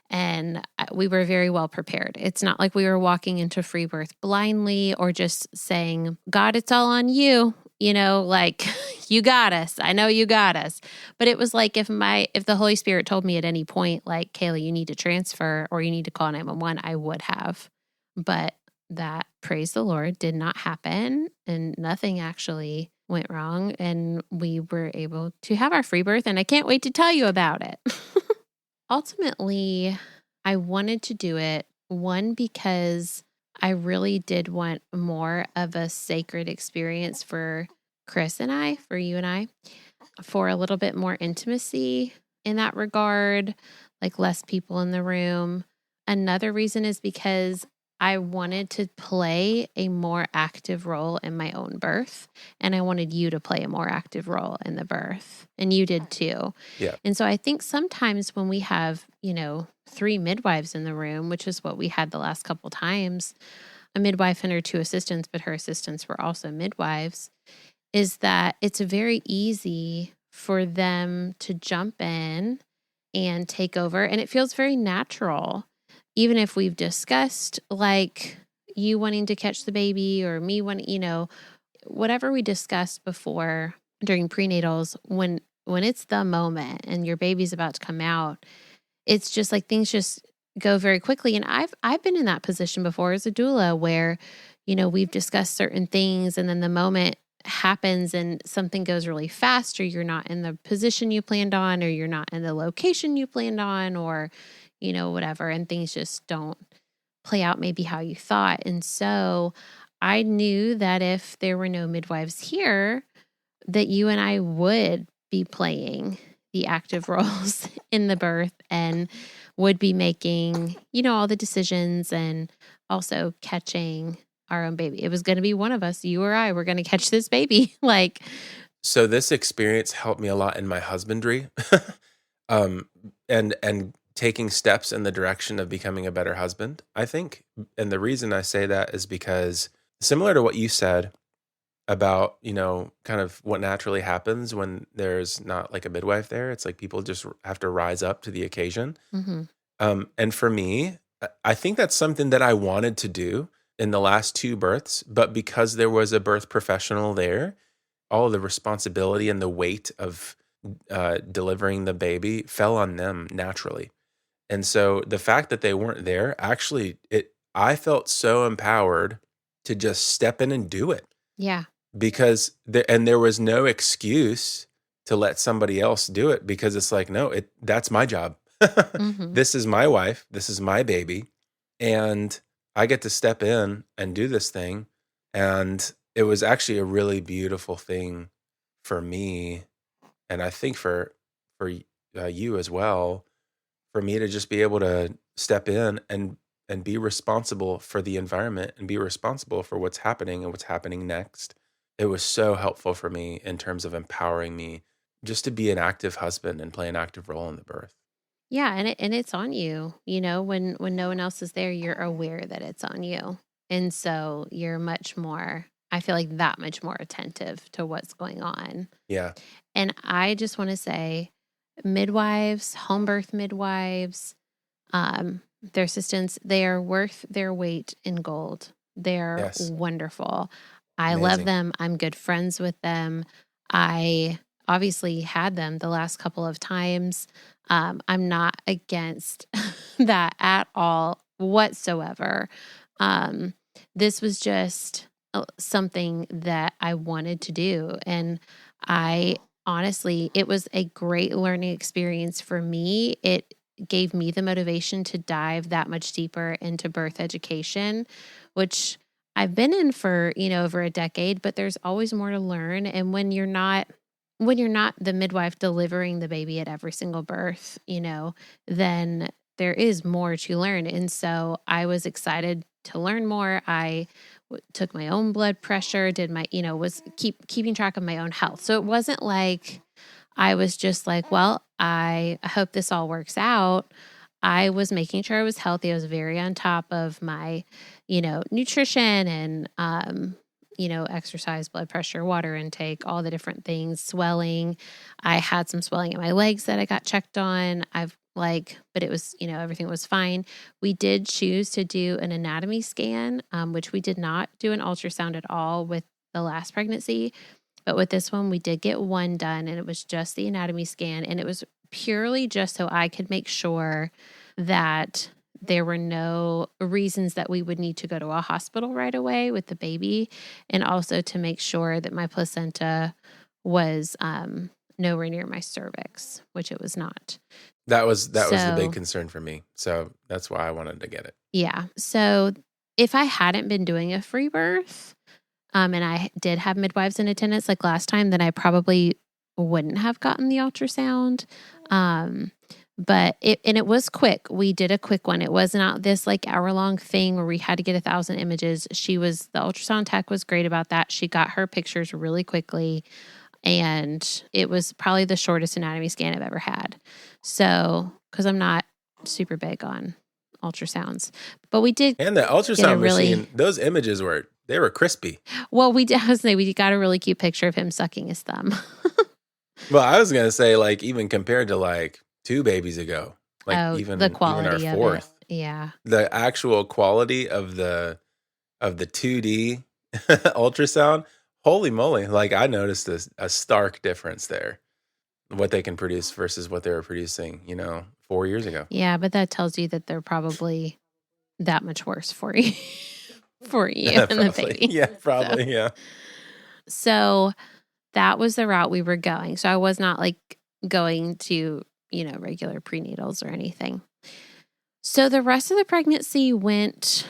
And we were very well prepared. It's not like we were walking into free birth blindly or just saying, God, it's all on you. Like, you got us. I know you got us. But it was like if the Holy Spirit told me at any point, like, Kayla, you need to transfer or you need to call 911, I would have. But that, praise the Lord, did not happen. And nothing actually went wrong. And we were able to have our free birth. And I can't wait to tell you about it. Ultimately, I wanted to do it, one, because I really did want more of a sacred experience for Chris and I, for you and I, for a little bit more intimacy in that regard, like less people in the room. Another reason is because I wanted to play a more active role in my own birth, and I wanted you to play a more active role in the birth, and you did too. yeah. And so I think sometimes when we have, 3 midwives in the room, which is what we had the last couple times, a midwife and her 2 assistants, but her assistants were also midwives, is that it's very easy for them to jump in and take over, and it feels very natural. Even if we've discussed like you wanting to catch the baby or me wanting, whatever we discussed before during prenatals, when it's the moment and your baby's about to come out, it's just like things just go very quickly. And I've been in that position before as a doula where, we've discussed certain things and then the moment happens and something goes really fast, or you're not in the position you planned on, or you're not in the location you planned on, or whatever, and things just don't play out maybe how you thought. And so I knew that if there were no midwives here, that you and I would be playing the active roles in the birth and would be making, all the decisions and also catching our own baby. It was going to be one of us, you or I, were going to catch this baby. So this experience helped me a lot in my husbandry. And taking steps in the direction of becoming a better husband, I think. And the reason I say that is because similar to what you said about, kind of what naturally happens when there's not like a midwife there, it's like people just have to rise up to the occasion. Mm-hmm. And for me, I think that's something that I wanted to do in the last 2 births, but because there was a birth professional there, all of the responsibility and the weight of delivering the baby fell on them naturally. And so the fact that they weren't there, actually, I felt so empowered to just step in and do it. Yeah. Because there was no excuse to let somebody else do it, because it's like, no, that's my job. Mm-hmm. This is my wife. This is my baby. And I get to step in and do this thing. And it was actually a really beautiful thing for me. And I think for you as well, for me to just be able to step in and be responsible for the environment and be responsible for what's happening and what's happening next. It was so helpful for me in terms of empowering me just to be an active husband and play an active role in the birth. Yeah, and it's on you. When no one else is there, you're aware that it's on you. And so you're much more, I feel like that much more attentive to what's going on. Yeah. And I just want to say midwives, home birth midwives, their assistants, they are worth their weight in gold. They're Yes. wonderful. I love Amazing. them. I'm good friends with them. I obviously had them the last couple of times. I'm not against that at all whatsoever. Um, this was just something that I wanted to do. And I honestly, it was a great learning experience for me. It gave me the motivation to dive that much deeper into birth education, which I've been in for, over a decade, but there's always more to learn. And when you're not the midwife delivering the baby at every single birth, then there is more to learn. And so I was excited to learn more. I took my own blood pressure, did my, was keeping track of my own health. So it wasn't like I was just like, well, I hope this all works out. I was making sure I was healthy. I was very on top of my, nutrition and, exercise, blood pressure, water intake, all the different things, swelling. I had some swelling in my legs that I got checked on. But it was, everything was fine. We did choose to do an anatomy scan, which we did not do an ultrasound at all with the last pregnancy. But with this one, we did get one done, and it was just the anatomy scan. And it was purely just so I could make sure that there were no reasons that we would need to go to a hospital right away with the baby, and also to make sure that my placenta was nowhere near my cervix, which it was not. That was the big So, concern for me. So that's why I wanted to get it. yeah. So if I hadn't been doing a free birth, and I did have midwives in attendance like last time, then I probably wouldn't have gotten the ultrasound. But it was quick. We did a quick one. It was not this like hour-long thing where we had to get 1,000 images. The ultrasound tech was great about that. She got her pictures really quickly, and it was probably the shortest anatomy scan I've ever had. So, because I'm not super big on ultrasounds, but we did. And the ultrasound machine, those images were crispy. Well, we got a really cute picture of him sucking his thumb. Well, I was gonna say, like, even compared to like 2 babies ago, like the quality our of fourth, it. Yeah. the actual quality of the 2D ultrasound, holy moly! Like, I noticed a stark difference there, what they can produce versus what they were producing, 4 years ago. Yeah, but that tells you that they're probably that much worse for you, and the baby. Yeah, probably. Yeah. So that was the route we were going. So I was not like going to, regular prenatals or anything. So the rest of the pregnancy went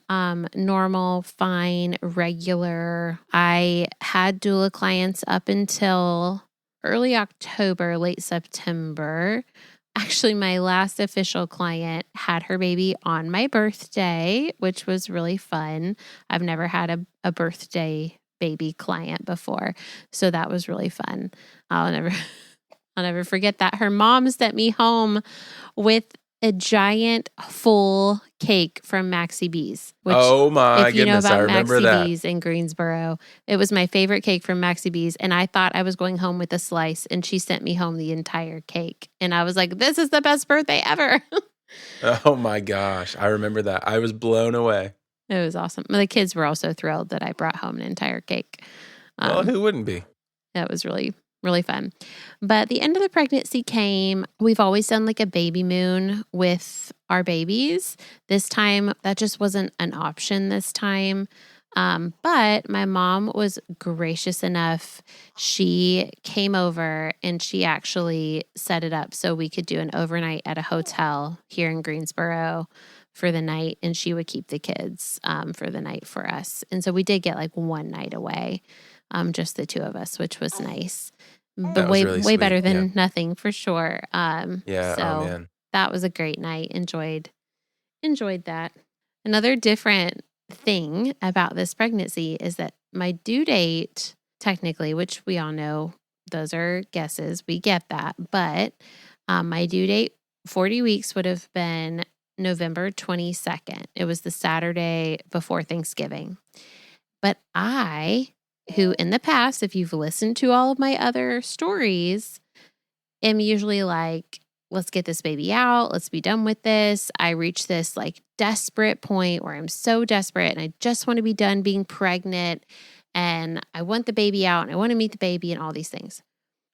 normal, fine, regular. I had doula clients up until early October, late September. Actually, my last official client had her baby on my birthday, which was really fun. I've never had a birthday baby client before, so that was really fun. I'll never forget that. Her mom sent me home with a giant full cake from Maxi B's. Which, oh my if you goodness, know about I remember Maxi that. B's in Greensboro, it was my favorite cake from Maxi B's, and I thought I was going home with a slice, and she sent me home the entire cake, and I was like, "This is the best birthday ever!" Oh my gosh, I remember that. I was blown away. It was awesome. The kids were also thrilled that I brought home an entire cake. Well, who wouldn't be? That was really, really fun. But the end of the pregnancy came. We've always done like a baby moon with our babies. This time, that just wasn't an option this time. But my mom was gracious enough. She came over and she actually set it up so we could do an overnight at a hotel here in Greensboro for the night, and she would keep the kids for the night for us. And so we did get like one night away, just the two of us, which was nice. But way really way sweet. better than nothing for sure. Yeah. So Oh man. that was a great night. Enjoyed that. Another different thing about this pregnancy is that my due date, technically, which we all know, those are guesses. We get that. But my due date, 40 weeks, would have been November 22nd. It was the Saturday before Thanksgiving. But who in the past, if you've listened to all of my other stories, am usually like, let's get this baby out. Let's be done with this. I reach this like desperate point where I'm so desperate and I just want to be done being pregnant. and I want the baby out and I want to meet the baby and all these things.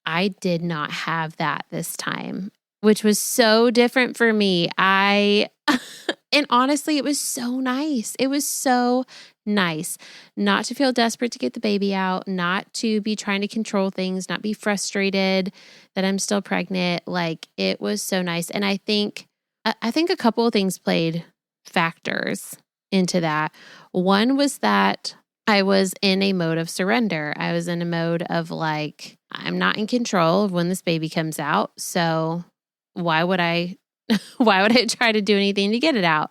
I did not have that this time, which was so different for me. And honestly, it was so nice. It was so nice not to feel desperate to get the baby out, not to be trying to control things, not be frustrated that I'm still pregnant. Like, it was so nice. And I think a couple of things played factors into that. One was that I was in a mode of surrender. I was in a mode of like, I'm not in control of when this baby comes out. So why would I try to do anything to get it out?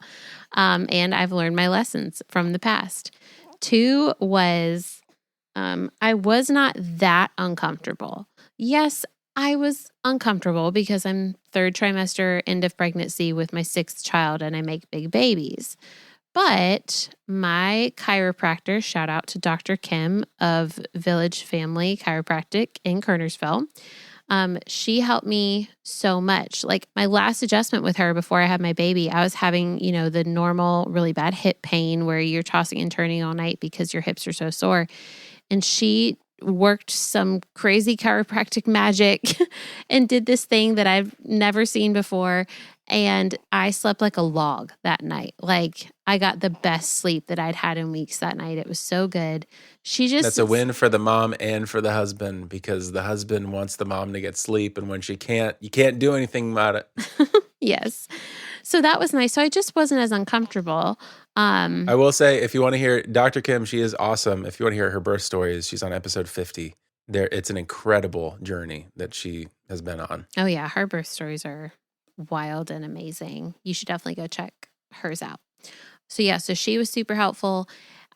And I've learned my lessons from the past. 2 was I was not that uncomfortable. Yes, I was uncomfortable because I'm 3rd trimester, end of pregnancy with my 6th child, and I make big babies. But my chiropractor, shout out to Dr. Kim of Village Family Chiropractic in Kernersville. She helped me so much. Like, my last adjustment with her before I had my baby, I was having, the normal, really bad hip pain where you're tossing and turning all night because your hips are so sore. And she worked some crazy chiropractic magic and did this thing that I've never seen before. And I slept like a log that night. Like, I got the best sleep that I'd had in weeks that night. It was so good. That's a win for the mom and for the husband, because the husband wants the mom to get sleep. And when she can't, you can't do anything about it. Yes. So that was nice. So I just wasn't as uncomfortable. I will say, if you want to hear Dr. Kim, she is awesome. If you want to hear her birth stories, she's on episode 50. It's an incredible journey that she has been on. Oh yeah. Her birth stories are wild and amazing. You should definitely go check hers out. So yeah, so she was super helpful.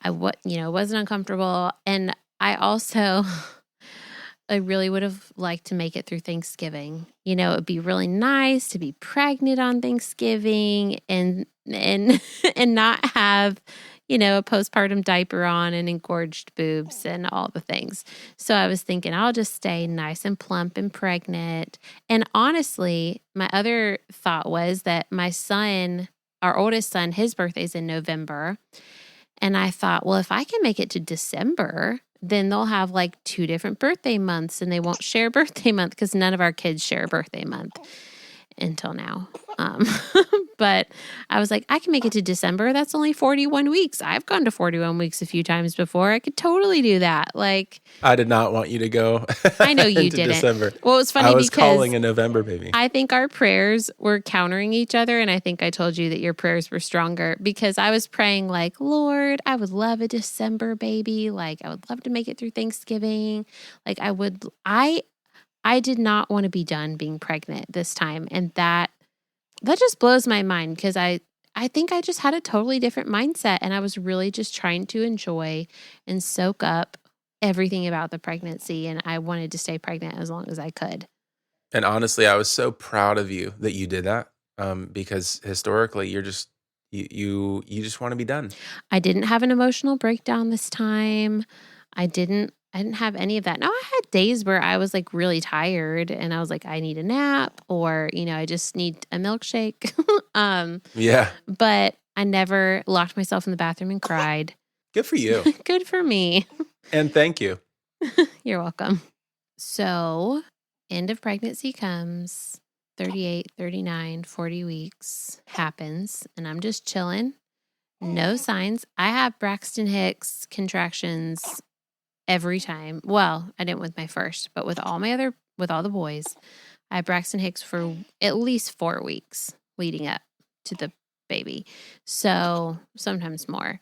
I wasn't uncomfortable. And I also, I really would have liked to make it through Thanksgiving. It'd be really nice to be pregnant on Thanksgiving and not have, a postpartum diaper on and engorged boobs and all the things. So I was thinking I'll just stay nice and plump and pregnant. And honestly, my other thought was that my son, our oldest son, his birthday's in November. And I thought, well, if I can make it to December, then they'll have like 2 different birthday months and they won't share birthday month because none of our kids share birthday month until now. But I was like, I can make it to December. That's only 41 weeks. I've gone to 41 weeks a few times before. I could totally do that. Like, I did not want you to go. I know you didn't. December. Well, it was funny I was because calling a November baby. I think our prayers were countering each other. And I think I told you that your prayers were stronger because I was praying like, Lord, I would love a December baby. Like, I would love to make it through Thanksgiving. Like, I did not want to be done being pregnant this time. And that just blows my mind because I think I just had a totally different mindset and I was really just trying to enjoy and soak up everything about the pregnancy. And I wanted to stay pregnant as long as I could. And honestly, I was so proud of you that you did that because historically you're just, you just want to be done. I didn't have an emotional breakdown this time. I didn't have any of that. Now, I had days where I was like really tired and I was like, I need a nap or, I just need a milkshake. Yeah. But I never locked myself in the bathroom and cried. Good for you. Good for me. And thank you. You're welcome. So, end of pregnancy comes, 38, 39, 40 weeks happens, and I'm just chilling. No signs. I have Braxton Hicks contractions every time. Well, I didn't with my first, but with all the boys, I had Braxton Hicks for at least 4 weeks leading up to the baby. So sometimes more.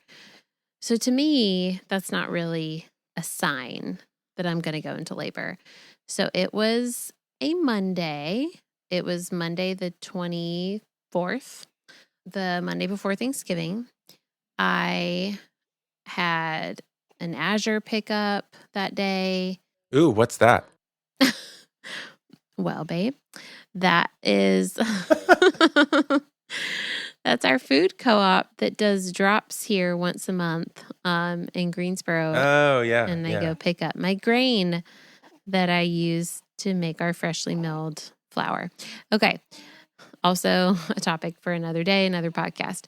So to me, that's not really a sign that I'm going to go into labor. So it was a Monday. It was Monday the 24th, the Monday before Thanksgiving. I had an Azure pickup that day. Ooh, what's that? Well, babe, that is that's our food co-op that does drops here once a month in Greensboro. Oh, yeah. And they go pick up my grain that I use to make our freshly milled flour. Okay. Also a topic for another day, another podcast.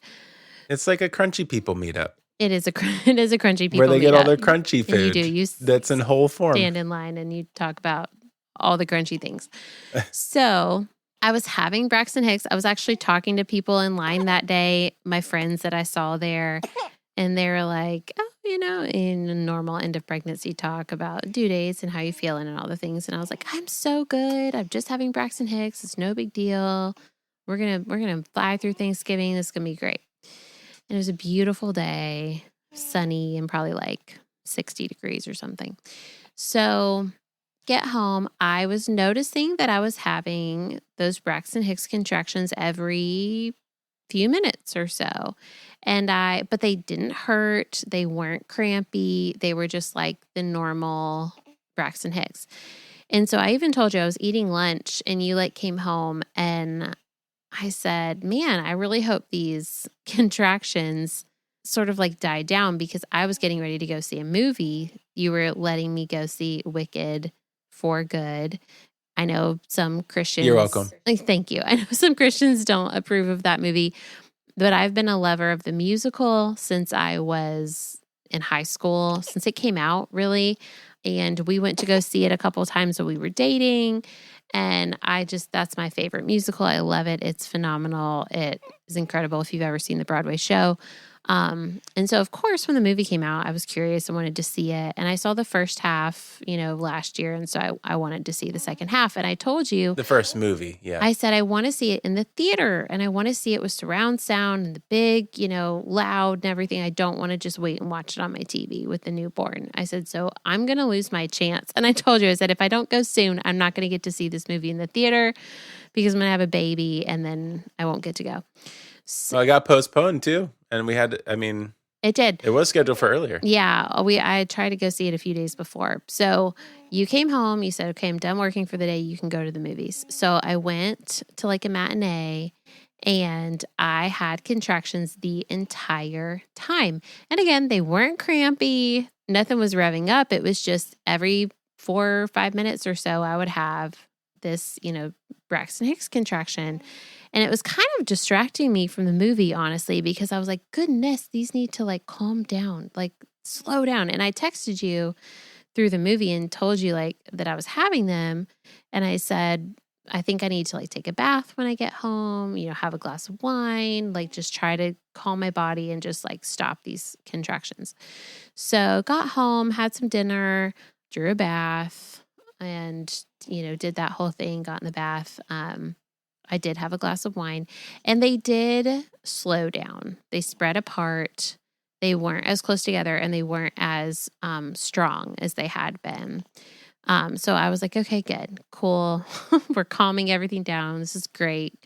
It's like a Crunchy People meetup. It is a crunchy people where they get all meetup. their crunchy food. And you do. You that's in whole form. Stand in line and you talk about all the crunchy things. So I was having Braxton Hicks. I was actually talking to people in line that day, my friends that I saw there, and they were like, oh, in a normal end of pregnancy talk about due dates and how you feeling and all the things. And I was like, I'm so good. I'm just having Braxton Hicks. It's no big deal. We're gonna fly through Thanksgiving. This is gonna be great. And it was a beautiful day, sunny and probably like 60 degrees or something. So get home, I was noticing that I was having those Braxton Hicks contractions every few minutes or so. But they didn't hurt. They weren't crampy. They were just like the normal Braxton Hicks. And so I even told you I was eating lunch and you like came home and I said, man, I really hope these contractions sort of like died down because I was getting ready to go see a movie. You were letting me go see Wicked for Good. I know some Christians. You're welcome. Thank you. I know some Christians don't approve of that movie, but I've been a lover of the musical since I was in high school, since it came out, really. And we went to go see it a couple of times when we were dating. And that's my favorite musical. I love it. It's phenomenal. It is incredible if you've ever seen the Broadway show. And so, of course, when the movie came out, I was curious and wanted to see it. And I saw the first half, last year. And so I wanted to see the second half. And I told you. The first movie, yeah. I said, I want to see it in the theater. And I want to see it with surround sound and the big, loud and everything. I don't want to just wait and watch it on my TV with the newborn. I said, so I'm going to lose my chance. And I told you, I said, if I don't go soon, I'm not going to get to see this movie in the theater because I'm going to have a baby and then I won't get to go. So, well, it got postponed too. And we had, it did. It was scheduled for earlier. Yeah. I tried to go see it a few days before. So you came home, you said, okay, I'm done working for the day. You can go to the movies. So I went to like a matinee and I had contractions the entire time. And again, they weren't crampy. Nothing was revving up. It was just every 4 or 5 minutes or so, I would have this, Braxton Hicks contraction. And it was kind of distracting me from the movie, honestly, because I was like, goodness, these need to like calm down, like slow down. And I texted you through the movie and told you like that I was having them. And I said, I think I need to like take a bath when I get home, have a glass of wine, like just try to calm my body and just like stop these contractions. So got home, had some dinner, drew a bath and, did that whole thing, got in the bath. I did have a glass of wine and they did slow down. They spread apart. They weren't as close together and they weren't as strong as they had been. So I was like, okay, good, cool. We're calming everything down. This is great.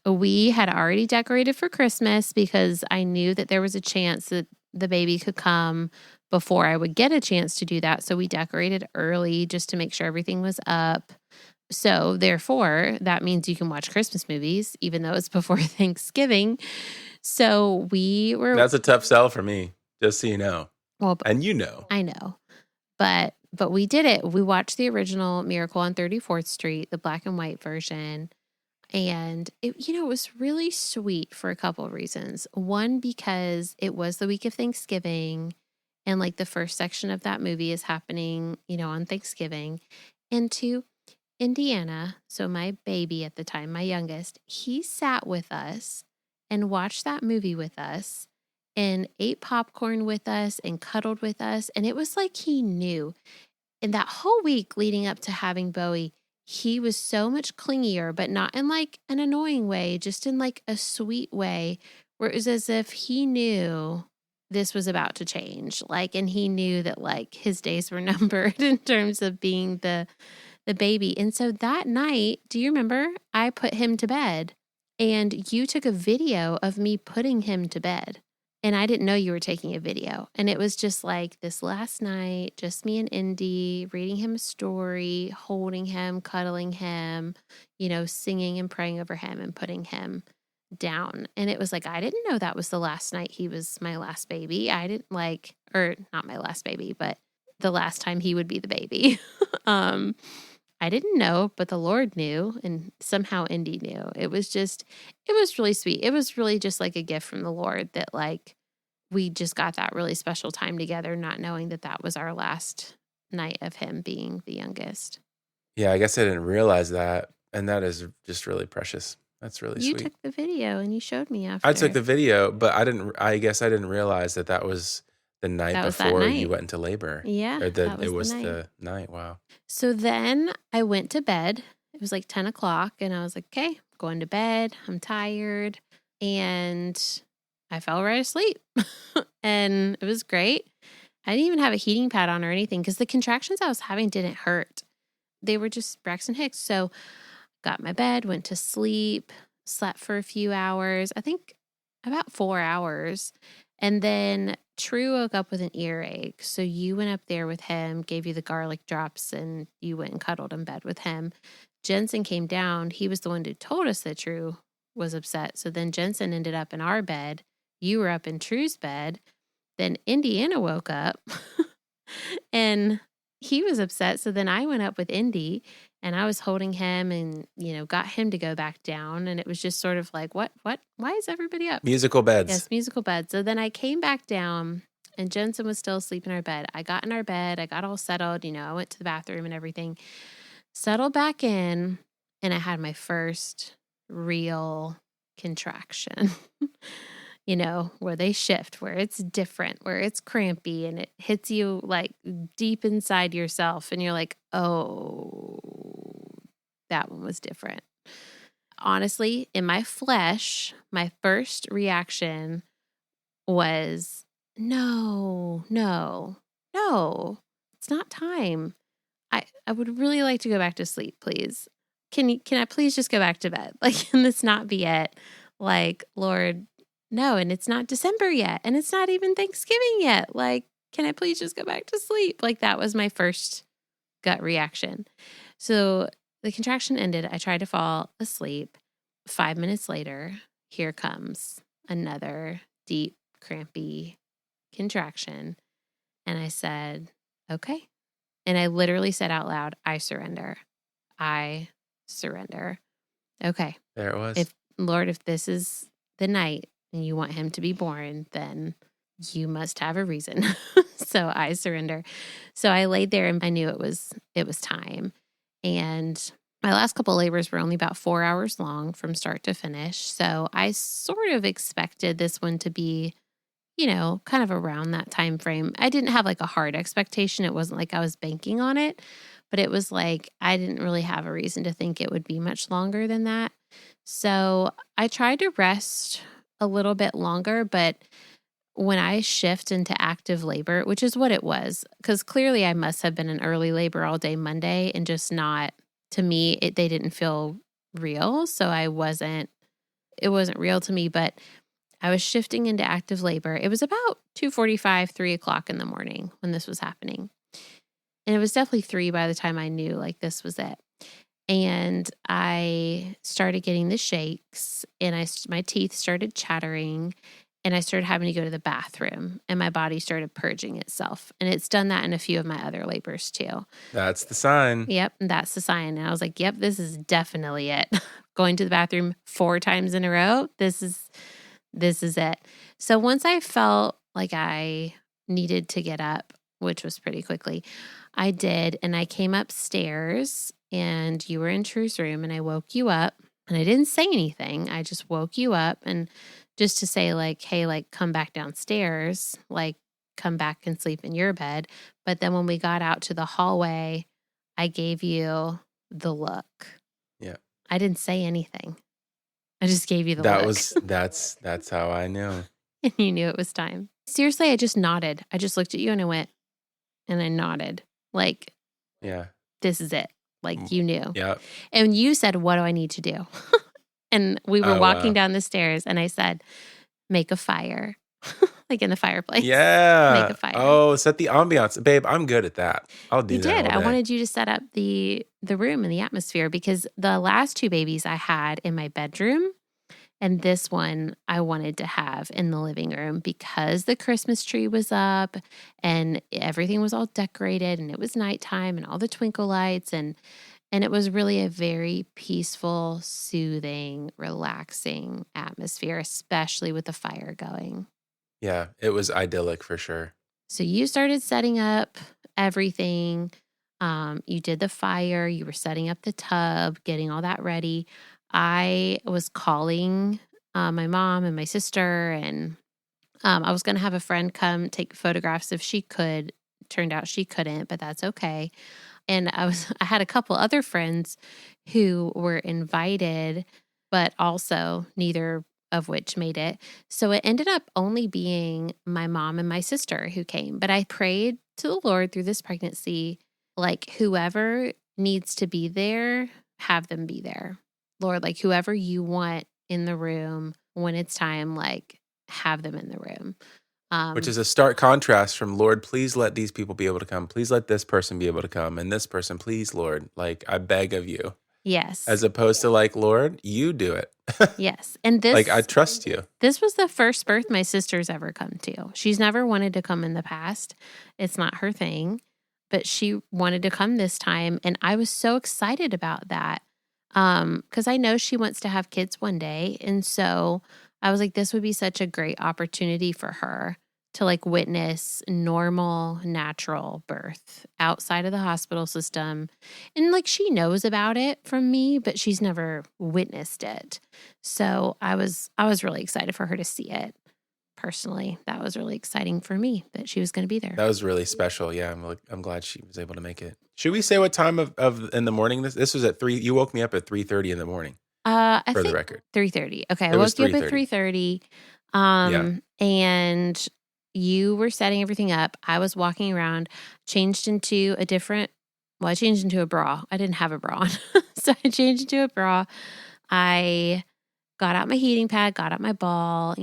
We had already decorated for Christmas because I knew that there was a chance that the baby could come before I would get a chance to do that. So we decorated early just to make sure everything was up. So therefore, that means you can watch Christmas movies, even though it's before Thanksgiving. So That's a tough sell for me, just so you know. Well, and I know. But we did it. We watched the original Miracle on 34th Street, the black and white version. And it was really sweet for a couple of reasons. One, because it was the week of Thanksgiving and like the first section of that movie is happening, on Thanksgiving. And two, Indiana, so my baby at the time, my youngest, he sat with us and watched that movie with us and ate popcorn with us and cuddled with us. And it was like he knew. And that whole week leading up to having Bowie, he was so much clingier, but not in like an annoying way, just in like a sweet way, where it was as if he knew this was about to change. Like, and he knew that like his days were numbered in terms of being the baby. And so that night, do you remember? I put him to bed and you took a video of me putting him to bed. And I didn't know you were taking a video. And it was just like this last night, just me and Indy, reading him a story, holding him, cuddling him, singing and praying over him and putting him down. And it was like, I didn't know that was the last night he was my last baby. I didn't or not my last baby, but the last time he would be the baby. I didn't know, but the Lord knew, and somehow Indy knew. It was really sweet. It was really just like a gift from the Lord that like we just got that really special time together, not knowing that that was our last night of him being the youngest. Yeah, I guess I didn't realize that. And that is just really precious. That's really You sweet. took the video and you showed me after. I took the video, but I guess I didn't realize that was the night That was that before you night. went into labor. Yeah, Or that it was was the night. the night. Wow. So then I went to bed. It was like 10 o'clock and I was like, okay, going to bed. I'm tired. And I fell right asleep and it was great. I didn't even have a heating pad on or anything because the contractions I was having didn't hurt. They were just Braxton Hicks. So got my bed, went to sleep, slept for a few hours. I think about 4 hours. And then True woke up with an earache. So you went up there with him, gave you the garlic drops, and you went and cuddled in bed with him. Jensen came down. He was the one who told us that True was upset. So then Jensen ended up in our bed. You were up in True's bed. Then Indiana woke up and he was upset. So then I went up with Indy and I was holding him and, got him to go back down. And it was just sort of like, what, why is everybody up? Musical beds. Yes, musical bed. So then I came back down and Jensen was still asleep in our bed. I got in our bed. I got all settled. I went to the bathroom and everything. Settled back in and I had my first real contraction. Where they shift, where it's different, where it's crampy and it hits you like deep inside yourself. And you're like, oh, that one was different. Honestly, in my flesh, my first reaction was, no, it's not time. I would really like to go back to sleep, please. Can I please just go back to bed? Like, can this not be it? Like, Lord, no, and it's not December yet, and it's not even Thanksgiving yet. Like, can I please just go back to sleep? Like, that was my first gut reaction. So the contraction ended. I tried to fall asleep. 5 minutes later, here comes another deep, crampy contraction. And I said, okay. And I literally said out loud, I surrender. I surrender. Okay. There it was. Lord, if this is the night and you want him to be born, then you must have a reason. So I surrender. So I laid there and I knew it was time. And my last couple of labors were only about 4 hours long from start to finish. So I sort of expected this one to be, kind of around that time frame. I didn't have like a hard expectation. It wasn't like I was banking on it, but it was like I didn't really have a reason to think it would be much longer than that. So I tried to rest a little bit longer, but when I shift into active labor, which is what it was, because clearly I must have been in early labor all day Monday and just not, to me, they didn't feel real. So it wasn't real to me, but I was shifting into active labor. It was about 2:45, 3 o'clock in the morning when this was happening. And it was definitely 3 by the time I knew like this was it. And I started getting the shakes and my teeth started chattering and I started having to go to the bathroom and my body started purging itself. And it's done that in a few of my other labors too. That's the sign. Yep. And that's the sign. And I was like, yep, this is definitely it. Going to the bathroom 4 times in a row. This is it. So once I felt like I needed to get up, which was pretty quickly, I did. And I came upstairs and you were in True's room and I woke you up and I didn't say anything. I just woke you up and just to say like, hey, like come back downstairs, like come back and sleep in your bed. But then when we got out to the hallway, I gave you the look. Yeah. I didn't say anything. I just gave you the look. That's how I knew. And you knew it was time. Seriously, I just nodded. I just looked at you and I went, and I nodded. Like, yeah, this is it. Like you knew. Yeah. And you said, what do I need to do? And we were walking down the stairs and I said, make a fire. Like in the fireplace. Yeah. Make a fire. Oh, set the ambiance. Babe, I'm good at that. I'll do that. You did. All day. I wanted you to set up the room and the atmosphere because the last 2 babies I had in my bedroom and this one I wanted to have in the living room because the Christmas tree was up and everything was all decorated and it was nighttime and all the twinkle lights and it was really a very peaceful, soothing, relaxing atmosphere, especially with the fire going. Yeah, it was idyllic for sure. So you started setting up everything. You did the fire, you were setting up the tub, getting all that ready. I was calling my mom and my sister, and I was going to have a friend come take photographs if she could. Turned out she couldn't, but that's okay. And I had a couple other friends who were invited, but also neither of which made it. So it ended up only being my mom and my sister who came. But I prayed to the Lord through this pregnancy, like, whoever needs to be there, have them be there. Lord, like, whoever you want in the room when it's time, like, have them in the room. Which is a stark contrast from, Lord, please let these people be able to come. Please let this person be able to come. And this person, please, Lord, like, I beg of you. Yes. As opposed to like, Lord, you do it. Yes. And this, like, I trust you. This was the first birth my sister's ever come to. She's never wanted to come in the past. It's not her thing, but she wanted to come this time. And I was so excited about that. Because I know she wants to have kids one day. And so I was like, this would be such a great opportunity for her to like witness normal, natural birth outside of the hospital system. And like she knows about it from me, but she's never witnessed it. So I was really excited for her to see it. Personally, that was really exciting for me that she was going to be there. That was really special. Yeah, I'm glad she was able to make it. Should we say what time of in the morning this was at 3? You woke me up at 3:30 in the morning. I for think the record, 3:30. Okay, I woke you up at 3:30. And you were setting everything up. I was walking around, I changed into a bra. I didn't have a bra on. So I changed into a bra. I got out my heating pad, got out my ball,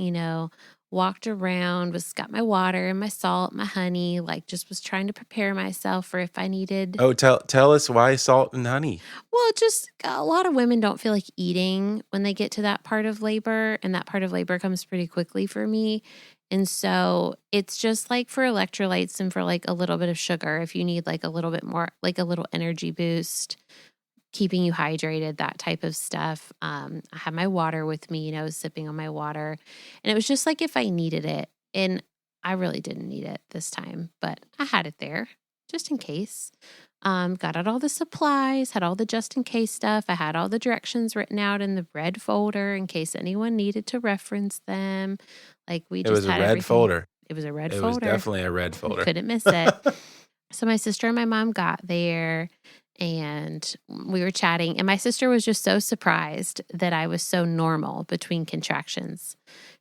walked around, got my water and my salt, my honey, like just was trying to prepare myself for if I needed. Oh, tell us why salt and honey. Well, just a lot of women don't feel like eating when they get to that part of labor, and that part of labor comes pretty quickly for me. And so it's just like for electrolytes and for like a little bit of sugar, if you need like a little bit more, like a little energy boost, keeping you hydrated, that type of stuff. I had my water with me, sipping on my water. And it was just like if I needed it. And I really didn't need it this time, but I had it there just in case. Got out all the supplies, had all the just in case stuff. I had all the directions written out in the red folder in case anyone needed to reference them. Like it was a red folder. It was a red folder. It was definitely a red folder. Couldn't miss it. So my sister and my mom got there and we were chatting. And my sister was just so surprised that I was so normal between contractions.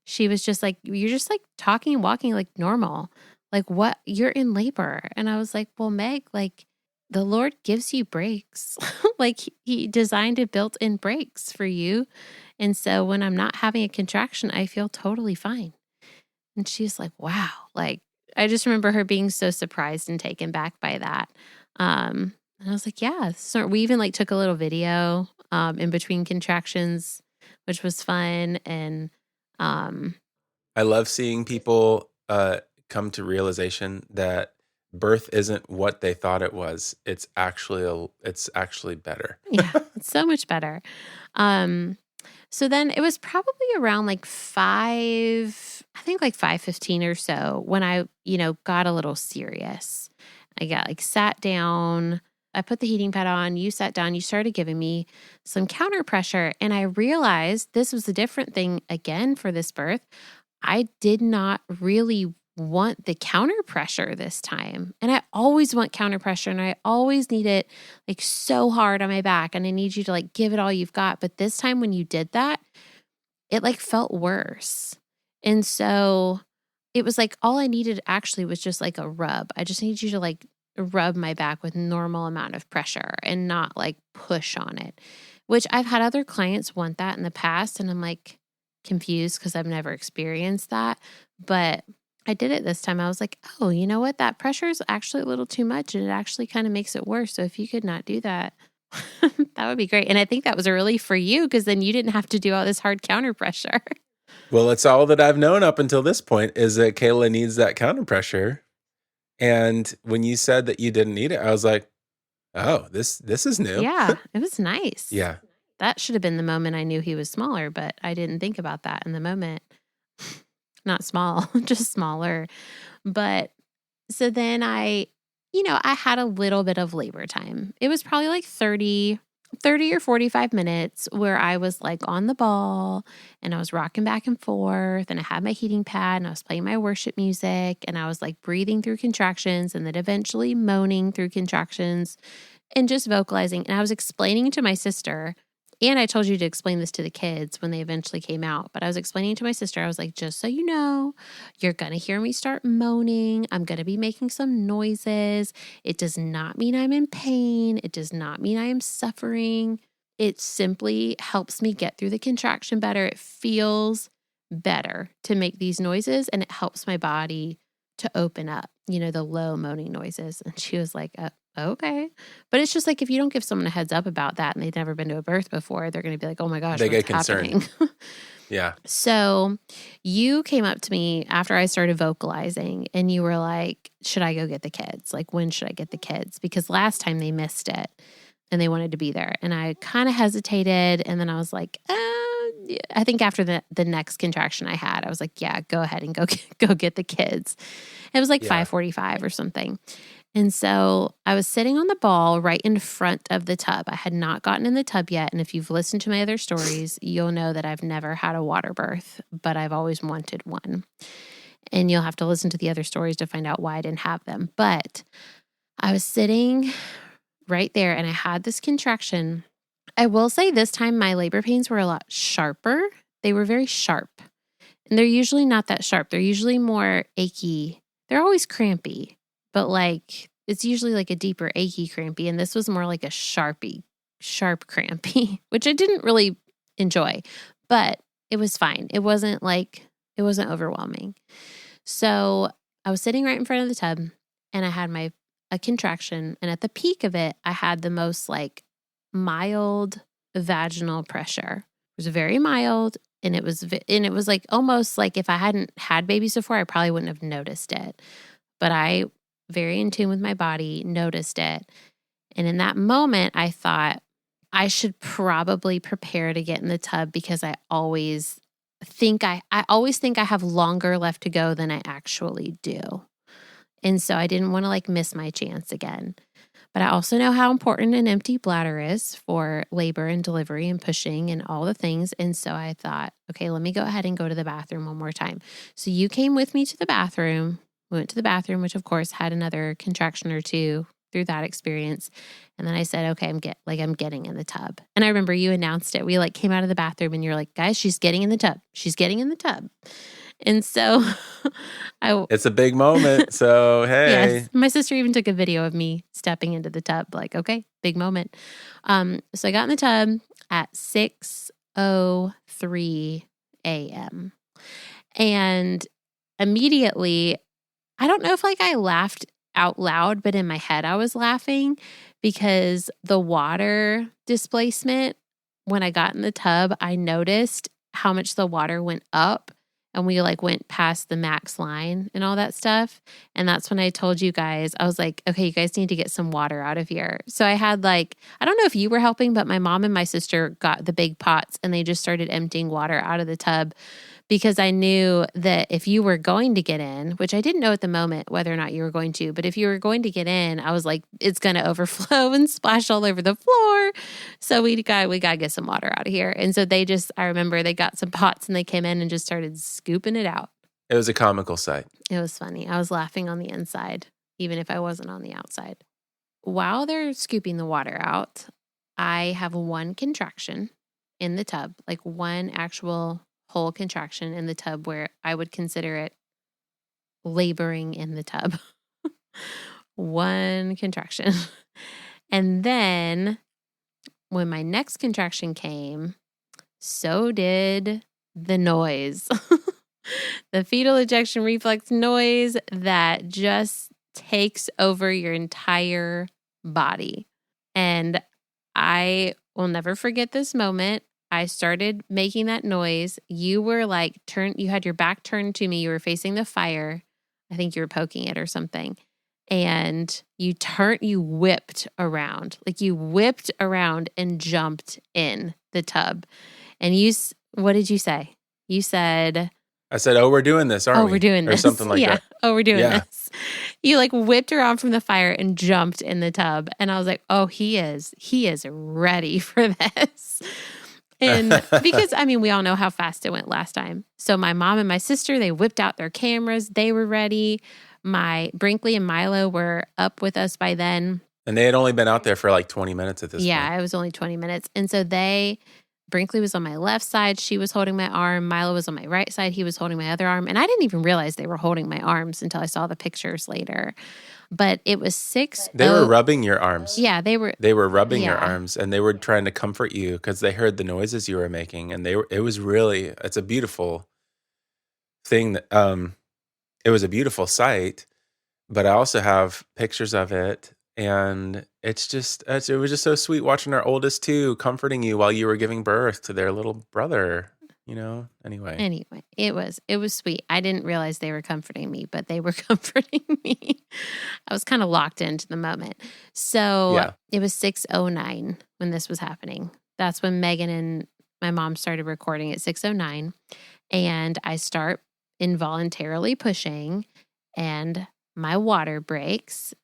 She was just like, you're just like talking and walking like normal. Like, what? You're in labor. And I was like, well, Meg, like the Lord gives you breaks. Like he designed a built-in breaks for you. And so when I'm not having a contraction, I feel totally fine. And she's like, wow. Like, I just remember her being so surprised and taken back by that. And I was like, yeah. So we even like took a little video in between contractions, which was fun. And I love seeing people come to realization that birth isn't what they thought it was. It's actually better. Yeah, it's so much better. So then it was probably around like 5:15 or so when I, got a little serious. I got like sat down, I put the heating pad on, you sat down, you started giving me some counter pressure. And I realized this was a different thing again for this birth. I did not really want the counter pressure this time. And I always want counter pressure and I always need it like so hard on my back and I need you to like give it all you've got. But this time when you did that, it like felt worse. And so it was like all I needed actually was just like a rub. I just need you to like rub my back with normal amount of pressure and not like push on it, which I've had other clients want that in the past. And I'm like confused because I've never experienced that. But I did it this time. I was like, oh, you know what? That pressure is actually a little too much and it actually kind of makes it worse. So if you could not do that, that would be great. And I think that was a relief for you because then you didn't have to do all this hard counter pressure. Well, it's all that I've known up until this point is that Kayla needs that counter pressure. And when you said that you didn't need it, I was like, oh, this is new. Yeah, it was nice. Yeah. That should have been the moment I knew he was smaller, but I didn't think about that in the moment. not small, just smaller. But so then I had a little bit of labor time. It was probably like 30 or 45 minutes where I was like on the ball and I was rocking back and forth and I had my heating pad and I was playing my worship music and I was like breathing through contractions and then eventually moaning through contractions and just vocalizing. And I was explaining to my sister, and I told you to explain this to the kids when they eventually came out, but I was explaining to my sister, I was like, just so you know, you're going to hear me start moaning. I'm going to be making some noises. It does not mean I'm in pain. It does not mean I am suffering. It simply helps me get through the contraction better. It feels better to make these noises, and it helps my body to open up, the low moaning noises. And she was like, okay. But it's just like, if you don't give someone a heads up about that and they've never been to a birth before, they're going to be like, oh my gosh, They what's get concerned. happening? Yeah. So you came up to me after I started vocalizing and you were like, should I go get the kids? Like, when should I get the kids? Because last time they missed it and they wanted to be there. And I kind of hesitated. And then I was like, I think after the next contraction I had, I was like, yeah, go ahead and go get the kids. It was like 5:45 or something. And so I was sitting on the ball right in front of the tub. I had not gotten in the tub yet. And if you've listened to my other stories, you'll know that I've never had a water birth, but I've always wanted one. And you'll have to listen to the other stories to find out why I didn't have them. But I was sitting right there and I had this contraction. I will say this time my labor pains were a lot sharper. They were very sharp. And they're usually not that sharp. They're usually more achy. They're always crampy. But like, it's usually like a deeper achy crampy. And this was more like a sharp crampy, which I didn't really enjoy, but it was fine. It wasn't overwhelming. So I was sitting right in front of the tub and I had a contraction. And at the peak of it, I had the most like mild vaginal pressure. It was very mild. And it was like almost like if I hadn't had babies before, I probably wouldn't have noticed it. But I, very in tune with my body, noticed it. And in that moment, I thought I should probably prepare to get in the tub because I always think I have longer left to go than I actually do. And so I didn't want to like miss my chance again. But I also know how important an empty bladder is for labor and delivery and pushing and all the things. And so I thought, okay, let me go ahead and go to the bathroom one more time. So you came with me to the bathroom. We went to the bathroom, which of course had another contraction or two through that experience. And then I said, okay, I'm getting in the tub. And I remember you announced it. We like came out of the bathroom and you're like, guys, she's getting in the tub. She's getting in the tub. And so it's a big moment. So, hey. Yes, my sister even took a video of me stepping into the tub. Like, okay, big moment. So I got in the tub at 6:03 a.m. And immediately, I don't know if like I laughed out loud, but in my head I was laughing because the water displacement, when I got in the tub, I noticed how much the water went up and we like went past the max line and all that stuff. And that's when I told you guys, I was like, okay, you guys need to get some water out of here. So I had like, I don't know if you were helping, but my mom and my sister got the big pots and they just started emptying water out of the tub because I knew that if you were going to get in, which I didn't know at the moment whether or not you were going to, but if you were going to get in, I was like, it's going to overflow and splash all over the floor. So we got to get some water out of here. And so I remember they got some pots and they came in and just started scooping it out. It was a comical sight. It was funny. I was laughing on the inside, even if I wasn't on the outside. While they're scooping the water out, I have one contraction in the tub, like one actual whole contraction in the tub where I would consider it laboring in the tub. One contraction. And then when my next contraction came, so did the noise. The fetal ejection reflex noise that just takes over your entire body. And I will never forget this moment. I started making that noise. You were like, you had your back turned to me. You were facing the fire. I think you were poking it or something. And you whipped around. Like you whipped around and jumped in the tub. And what did you say? You said, I said, "Oh, we're doing this, aren't Oh, we?" we're doing Or this. something like Yeah. that. Oh, we're doing Yeah. this. You like whipped her off from the fire and jumped in the tub. And I was like, oh, he is ready for this. And because, I mean, we all know how fast it went last time. So my mom and my sister, they whipped out their cameras. They were ready. My Brinkley and Milo were up with us by then. And they had only been out there for like 20 minutes at this point. Yeah, it was only 20 minutes. And so Brinkley was on my left side. She was holding my arm. Milo was on my right side. He was holding my other arm. And I didn't even realize they were holding my arms until I saw the pictures later. But it was 6. They were rubbing your arms. Yeah, they were. They were rubbing your Yeah. arms, and they were trying to comfort you because they heard the noises you were making, and it's a beautiful thing that it was a beautiful sight. But I also have pictures of it, and it was just so sweet watching our oldest two comforting you while you were giving birth to their little brother. Anyway, It was sweet. I didn't realize they were comforting me, but they were comforting me. I was kind of locked into the moment. So Yeah. It was 6:09 when this was happening. That's when Megan and my mom started recording at 6:09. And I start involuntarily pushing, and my water breaks.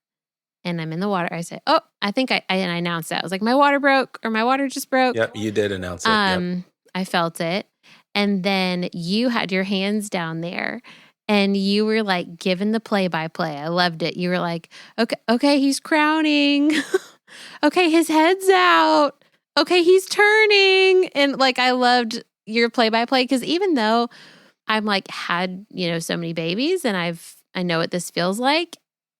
And I'm in the water. I say, oh, I think I announced that. I was like, my water broke, or my water just broke. Yep, you did announce it. Yep. I felt it. And then you had your hands down there and you were like giving the play-by-play. I loved it. You were like, okay, he's crowning. Okay, his head's out. Okay, he's turning. And like, I loved your play-by-play because even though I'm like had, so many babies and I know what this feels like,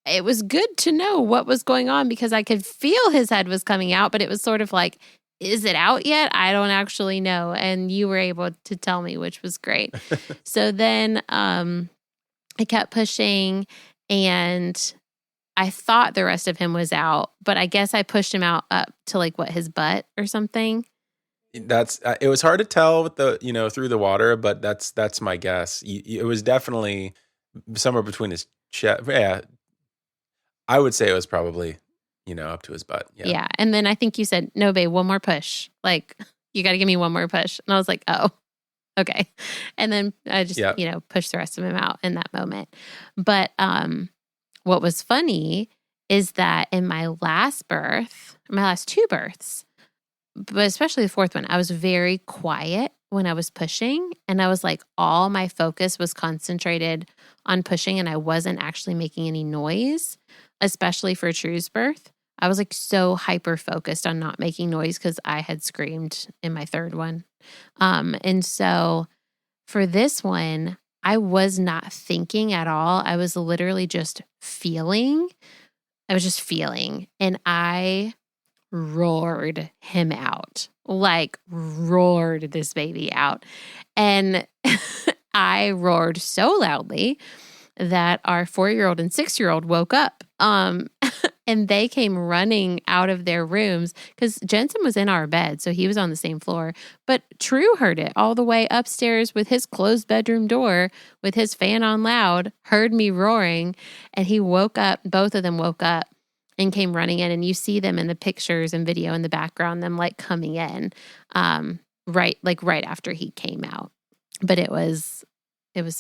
it was good to know what was going on because I could feel his head was coming out, but it was sort of like, is it out yet? I don't actually know. And you were able to tell me, which was great. So then I kept pushing and I thought the rest of him was out, but I guess I pushed him out up to like his butt or something. It was hard to tell with the through the water, but that's my guess. It was definitely somewhere between his chest. Yeah, I would say it was probably up to his butt. Yeah. And then I think you said, no, babe, one more push. Like, you got to give me one more push. And I was like, oh, okay. And then I just, pushed the rest of him out in that moment. But what was funny is that in my last two births, but especially the fourth one, I was very quiet when I was pushing. And I was like, all my focus was concentrated on pushing and I wasn't actually making any noise, especially for True's birth. I was like so hyper focused on not making noise because I had screamed in my third one. And so for this one, I was not thinking at all. I was literally just feeling. I was just feeling. And I roared him out, like roared this baby out. And I roared so loudly that our 4-year-old and 6-year-old woke up. And they came running out of their rooms because Jensen was in our bed, so he was on the same floor. But True heard it all the way upstairs with his closed bedroom door, with his fan on loud, heard me roaring, and he woke up. Both of them woke up and came running in. And you see them in the pictures and video in the background, them like coming in right after he came out. But it was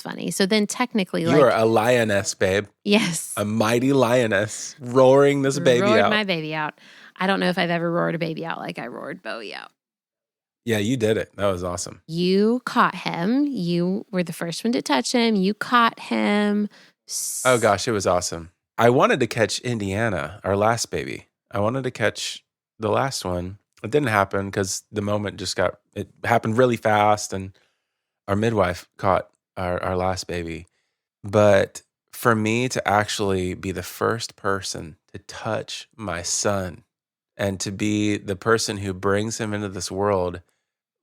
funny. So then technically you are a lioness, babe. Yes. A mighty lioness roaring this baby out. Roared my baby out. I don't know if I've ever roared a baby out like I roared Bowie out. Yeah, you did it. That was awesome. You caught him. You were the first one to touch him. You caught him. Oh gosh, it was awesome. I wanted to catch Indiana, our last baby. I wanted to catch the last one. It didn't happen because the moment it happened really fast and our midwife caught our last baby. But for me to actually be the first person to touch my son and to be the person who brings him into this world,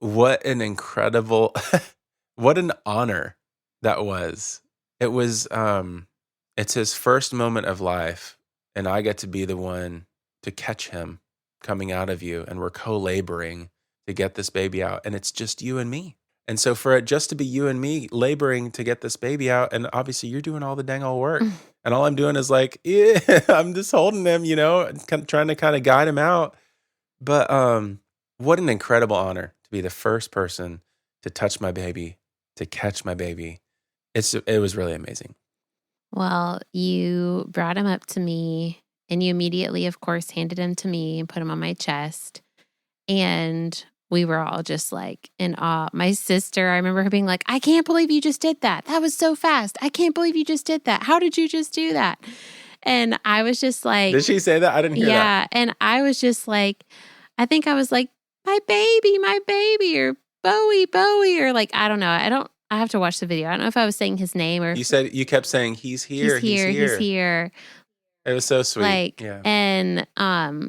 what an incredible, what an honor that was. It was, it's his first moment of life, and I get to be the one to catch him coming out of you, and we're co-laboring to get this baby out, and it's just you and me. And so for it just to be you and me laboring to get this baby out, and obviously you're doing all the dang old work. And all I'm doing is like, yeah, I'm just holding him, trying to kind of guide him out. But what an incredible honor to be the first person to touch my baby, to catch my baby. it was really amazing. Well, you brought him up to me and you immediately, of course, handed him to me and put him on my chest. And we were all just like in awe. My sister, I remember her being like, I can't believe you just did that. That was so fast. I can't believe you just did that. How did you just do that? And I was just like, Did she say that? I didn't hear that. yeah. And I was just like, I think I was like, my baby, or Bowie, or like, I don't know. I have to watch the video. I don't know if I was saying his name or You kept saying he's here. he's here. It was so sweet. Like, yeah. and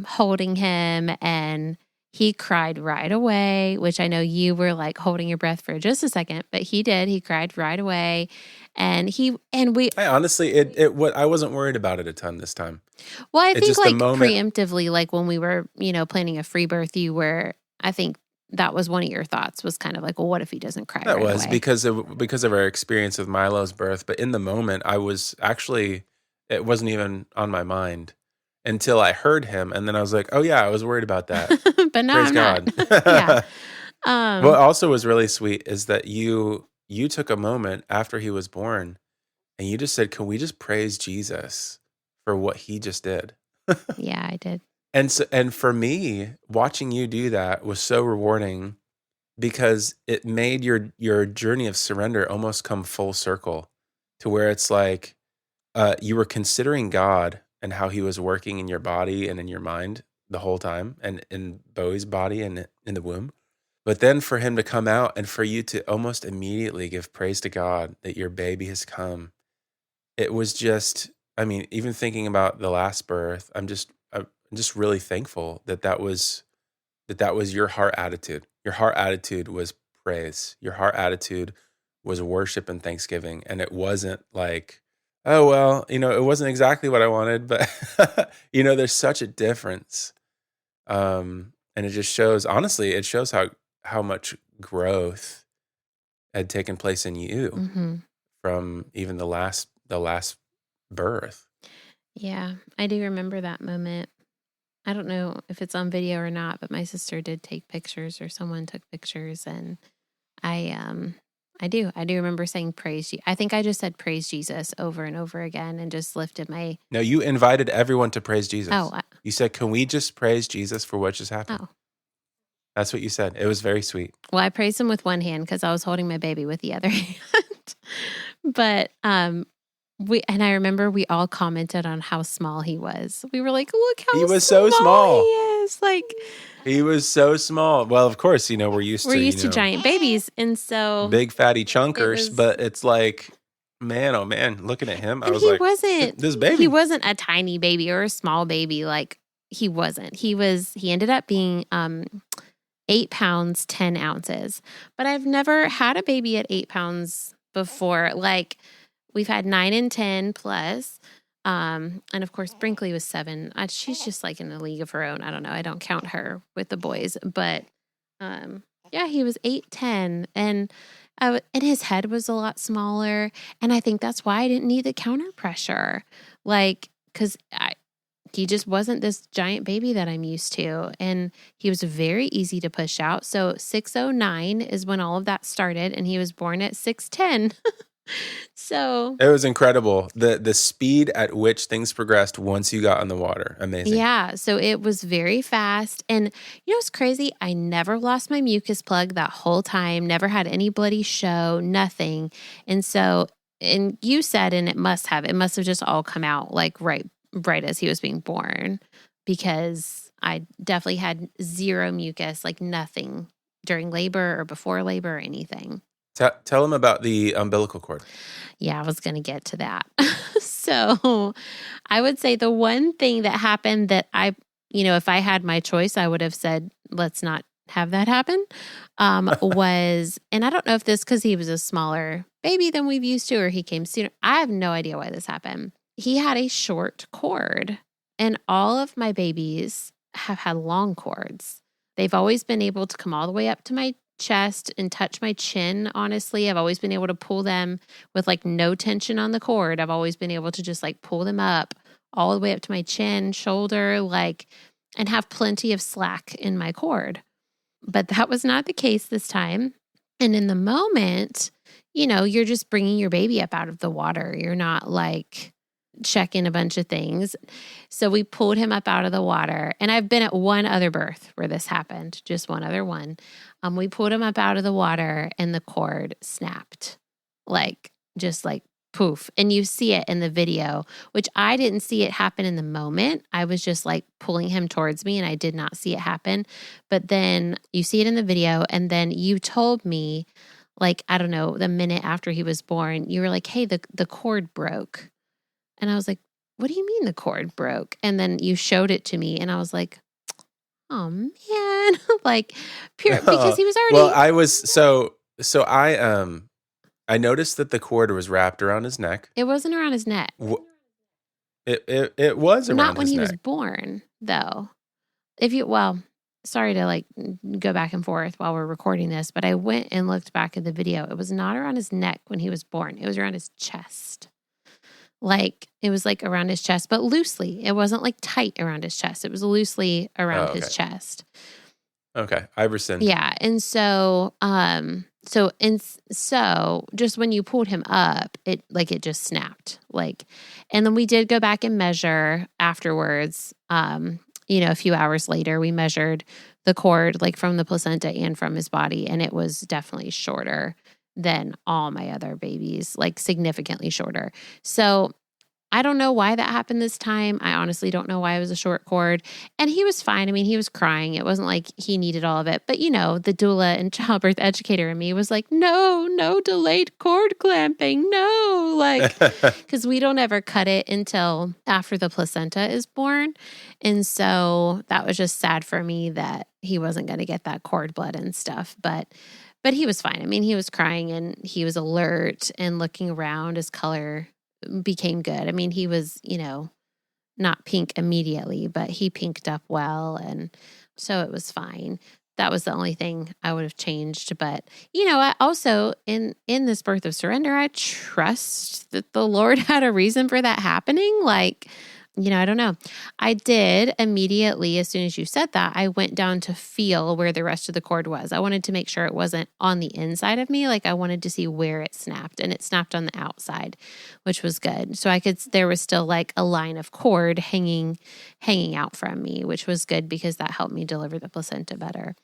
holding him, and he cried right away, which I know you were like holding your breath for just a second, but he did. He cried right away. And I honestly, I wasn't worried about it a ton this time. Well, I It's think just like the moment. preemptively, like when we were, planning a free birth, I think that was one of your thoughts was kind of like, well, what if he doesn't cry That right was away? because of our experience with Milo's birth. But in the moment, it wasn't even on my mind until I heard him. And then I was like, oh yeah, I was worried about that. But no, Praise I'm God. not. Yeah. What also was really sweet is that you took a moment after he was born and you just said, can we just praise Jesus for what he just did? Yeah, I did. And for me, watching you do that was so rewarding because it made your journey of surrender almost come full circle to where it's like you were considering God and how he was working in your body and in your mind the whole time and in Bowie's body and in the womb. But then for him to come out and for you to almost immediately give praise to God that your baby has come, it was just, I mean, even thinking about the last birth, I'm just really thankful that was your heart attitude. Your heart attitude was praise. Your heart attitude was worship and thanksgiving. And it wasn't like, oh, well, it wasn't exactly what I wanted, but there's such a difference. And it just shows, honestly, it shows how much growth had taken place in you from even the last birth. Yeah, I do remember that moment. I don't know if it's on video or not, but my sister did take pictures, or someone took pictures, and I do remember saying praise. I think I just said praise Jesus over and over again, and just lifted my. No, you invited everyone to praise Jesus. Oh, you said, "Can we just praise Jesus for what just happened?" Oh, that's what you said. It was very sweet. Well, I praised him with one hand because I was holding my baby with the other hand, but I remember we all commented on how small he was. We were like, look how he was so small. He is. Like, he was so small. Well, of course, we're used to giant babies. And so big fatty chunkers, but it's like, man, oh man, looking at him, I was like, this baby. He wasn't a tiny baby or a small baby. Like, he wasn't. He ended up being 8 pounds, 10 ounces. But I've never had a baby at 8 pounds before. Like, we've had 9 and 10 plus. And of course, Brinkley was 7. She's just like in a league of her own. I don't know. I don't count her with the boys. But yeah, he was 8, 10. And his head was a lot smaller. And I think that's why I didn't need the counter pressure. Like, because he just wasn't this giant baby that I'm used to. And he was very easy to push out. So 6:09 is when all of that started. And he was born at 6:10. So it was incredible. The speed at which things progressed once you got in the water. Amazing. Yeah. So it was very fast. And what's crazy? I never lost my mucus plug that whole time, never had any bloody show, nothing. And so, and you said, and it must have just all come out like right as he was being born, because I definitely had zero mucus, like nothing during labor or before labor or anything. Tell him about the umbilical cord. Yeah, I was going to get to that. So I would say the one thing that happened that if I had my choice, I would have said, let's not have that happen, was, and I don't know if this because he was a smaller baby than we've used to, or he came sooner. I have no idea why this happened. He had a short cord, and all of my babies have had long cords. They've always been able to come all the way up to my chest and touch my chin. Honestly, I've always been able to pull them with like no tension on the cord. I've always been able to just like pull them up all the way up to my chin, shoulder, like, and have plenty of slack in my cord. But that was not the case this time. And in the moment, you're just bringing your baby up out of the water. You're not like checking a bunch of things. So we pulled him up out of the water. And I've been at one other birth where this happened, just one other one. We pulled him up out of the water and the cord snapped, just like poof. And you see it in the video, which I didn't see it happen in the moment. I was just like pulling him towards me and I did not see it happen. But then you see it in the video. And then you told me, like, I don't know, the minute after he was born, you were like, hey, the cord broke. And I was like, what do you mean the cord broke? And then you showed it to me and I was like, oh man, like pure, because he was already. Well, I was, so I noticed that the cord was wrapped around his neck. It wasn't around his neck. It was around his neck. Not when he was born, though. Sorry to like go back and forth while we're recording this, but I went and looked back at the video. It was not around his neck when he was born. It was around his chest. Like it was like around his chest, but loosely. It wasn't like tight around his chest. It was loosely around his chest. Okay. Iverson. Yeah. And so, just when you pulled him up, it just snapped. And then we did go back and measure afterwards. A few hours later, we measured the cord, like from the placenta and from his body, and it was definitely shorter than all my other babies, like significantly shorter. So I don't know why that happened this time. I honestly don't know why it was a short cord. And he was fine. I mean, he was crying. It wasn't like he needed all of it. But, the doula and childbirth educator in me was like, no delayed cord clamping. No, because we don't ever cut it until after the placenta is born. And so that was just sad for me that he wasn't going to get that cord blood and stuff. But he was fine. I mean, he was crying and he was alert and looking around. His color became good. I mean, he was, not pink immediately, but he pinked up well. And so it was fine. That was the only thing I would have changed. But, I also, in this birth of surrender, I trust that the Lord had a reason for that happening. I don't know. I did immediately, as soon as you said that, I went down to feel where the rest of the cord was. I wanted to make sure it wasn't on the inside of me. I wanted to see where it snapped, and it snapped on the outside, which was good. So there was still like a line of cord hanging out from me, which was good because that helped me deliver the placenta better.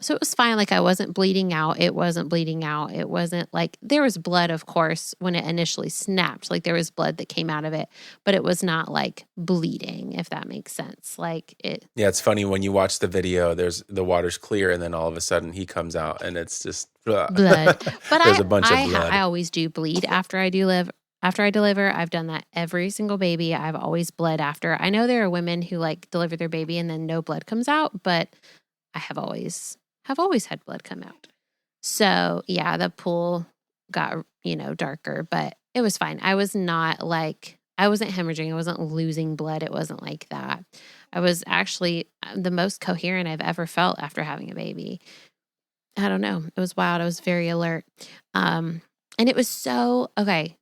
So it was fine. I wasn't bleeding out. It wasn't bleeding out. It wasn't there was blood, of course, when it initially snapped. There was blood that came out of it, but it was not bleeding, if that makes sense. Yeah, it's funny when you watch the video, the water's clear and then all of a sudden he comes out and it's just blood. But there's a bunch of blood. I always do bleed after I deliver. I've done that every single baby. I've always bled after. I know there are women who deliver their baby and then no blood comes out, but I have always had blood come out. So yeah, the pool got, darker, but it was fine. I was not I wasn't hemorrhaging. I wasn't losing blood. It wasn't like that. I was actually the most coherent I've ever felt after having a baby. I don't know. It was wild. I was very alert. And it was so, okay.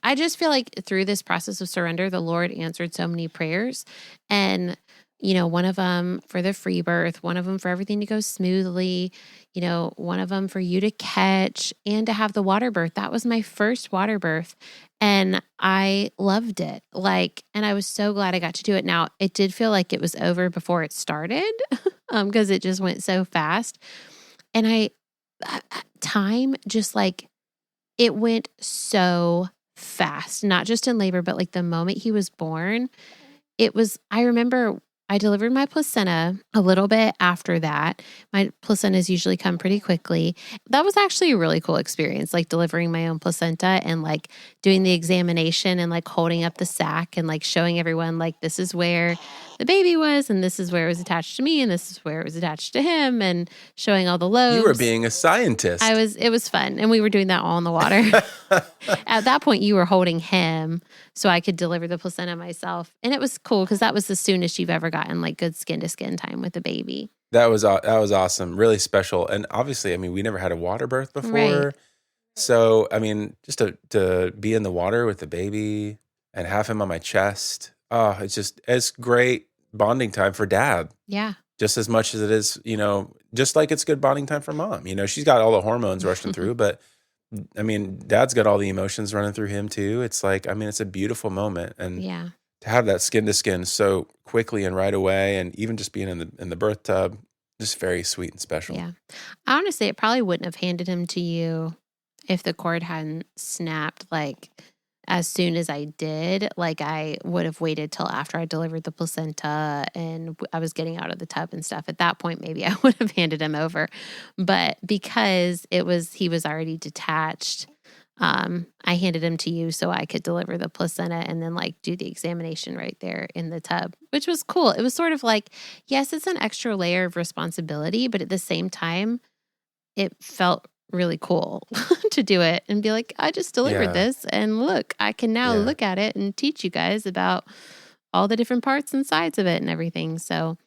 I just feel like through this process of surrender, the Lord answered so many prayers. And one of them for the free birth, one of them for everything to go smoothly, one of them for you to catch and to have the water birth. That was my first water birth and I loved it. And I was so glad I got to do it. Now, it did feel like it was over before it started because it just went so fast. And time just it went so fast, not just in labor, but the moment he was born, I remember I delivered my placenta a little bit after that. My placentas usually come pretty quickly. That was actually a really cool experience, delivering my own placenta and doing the examination and holding up the sack and showing everyone this is where the baby was and this is where it was attached to me and this is where it was attached to him and showing all the lobes. You were being a scientist. It was fun. And we were doing that all in the water. At that point, you were holding him so I could deliver the placenta myself. And it was cool because that was the soonest you've ever gotten good skin to skin time with the baby. That was awesome. Really special. And obviously, we never had a water birth before. Right. So, just to be in the water with the baby and have him on my chest. Oh, it's great bonding time for dad. Yeah. just as much as it is, just like it's good bonding time for mom. She's got all the hormones rushing through, but I mean, dad's got all the emotions running through him too. It's like, I mean, it's a beautiful moment. And Yeah. to have that skin to skin so quickly and right away, and even just being in the birth tub, just very sweet and special. Yeah. I honestly, it probably wouldn't have handed him to you if the cord hadn't snapped like as soon as I did. Like I would have waited till after I delivered the placenta and I was getting out of the tub and stuff. At that point, maybe I would have handed him over. But because he was already detached, I handed him to you so I could deliver the placenta and then like do the examination right there in the tub, which was cool. It was sort of like, yes, it's an extra layer of responsibility, but at the same time, it felt really cool to do it and be like, I just delivered this and look, I can now look at it and teach you guys about all the different parts and sides of it and everything. So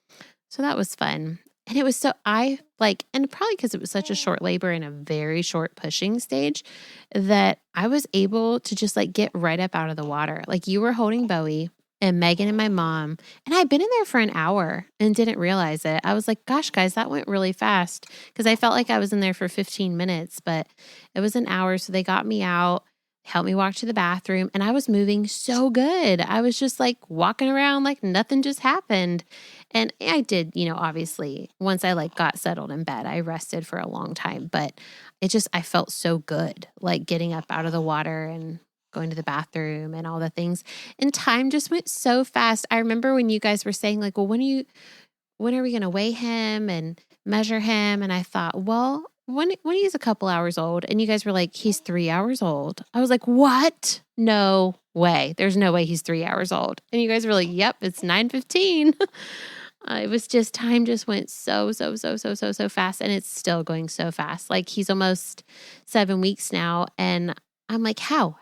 that was fun. And it was and probably because it was such a short labor and a very short pushing stage that I was able to just like get right up out of the water. Like you were holding Bowie and Megan and my mom, and I'd been in there for an hour and didn't realize it. I was like, gosh, guys, that went really fast because I felt like I was in there for 15 minutes, but it was an hour. So they got me out, helped me walk to the bathroom, and I was moving so good. I was just like walking around like nothing just happened. And I did, obviously, once I like got settled in bed, I rested for a long time, but I felt so good, like getting up out of the water and going to the bathroom and all the things. And time just went so fast. I remember when you guys were saying like, well, when are we going to weigh him and measure him? And I thought, well, when he's a couple hours old, and you guys were like, he's 3 hours old. I was like, what? No way. There's no way he's 3 hours old. And you guys were like, yep, it's 9:15. It was just time just went so fast, and it's still going so fast. Like he's almost 7 weeks now, and I'm like, how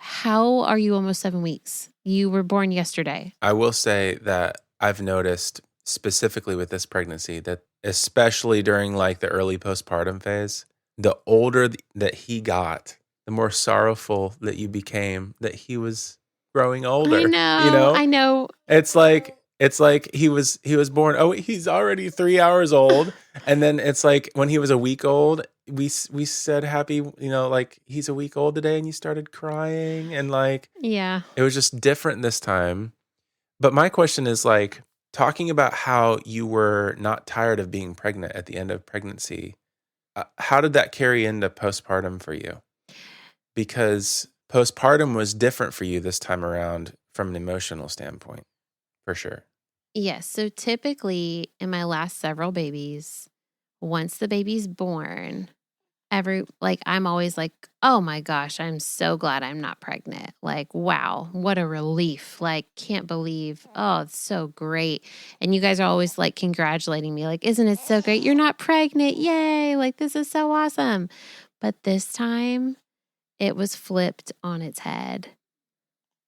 are you almost 7 weeks? You were born yesterday. I will say that I've noticed specifically with this pregnancy that especially during like the early postpartum phase, the older that he got, the more sorrowful that you became that he was growing older. I know. It's like he was born. Oh, he's already 3 hours old, and then it's like when he was a week old, we said happy, like he's a week old today, and you started crying, and like it was just different this time. But my question is like talking about how you were not tired of being pregnant at the end of pregnancy. How did that carry into postpartum for you? Because postpartum was different for you this time around from an emotional standpoint. For sure. Yes. So typically in my last several babies, once the baby's born, I'm always like, oh my gosh, I'm so glad I'm not pregnant. Like, wow, what a relief. Like, can't believe, oh, it's so great. And you guys are always like congratulating me, like, isn't it so great? You're not pregnant. Yay. Like, this is so awesome. But this time it was flipped on its head.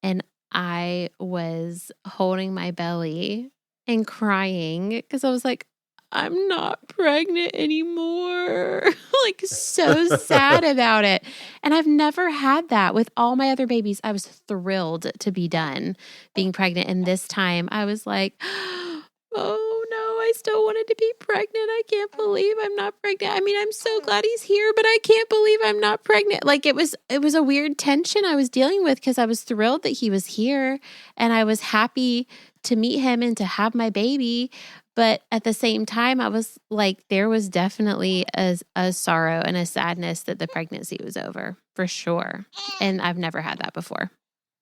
And I was holding my belly and crying because I was like, I'm not pregnant anymore. Like so sad about it. And I've never had that with all my other babies. I was thrilled to be done being pregnant. And this time I was like, oh no, I still wanted to be pregnant. I can't believe I'm not pregnant. I mean, I'm so glad he's here, but I can't believe I'm not pregnant. Like it was a weird tension I was dealing with because I was thrilled that he was here and I was happy to meet him and to have my baby. But at the same time, I was like, there was definitely a sorrow and a sadness that the pregnancy was over, for sure. And I've never had that before.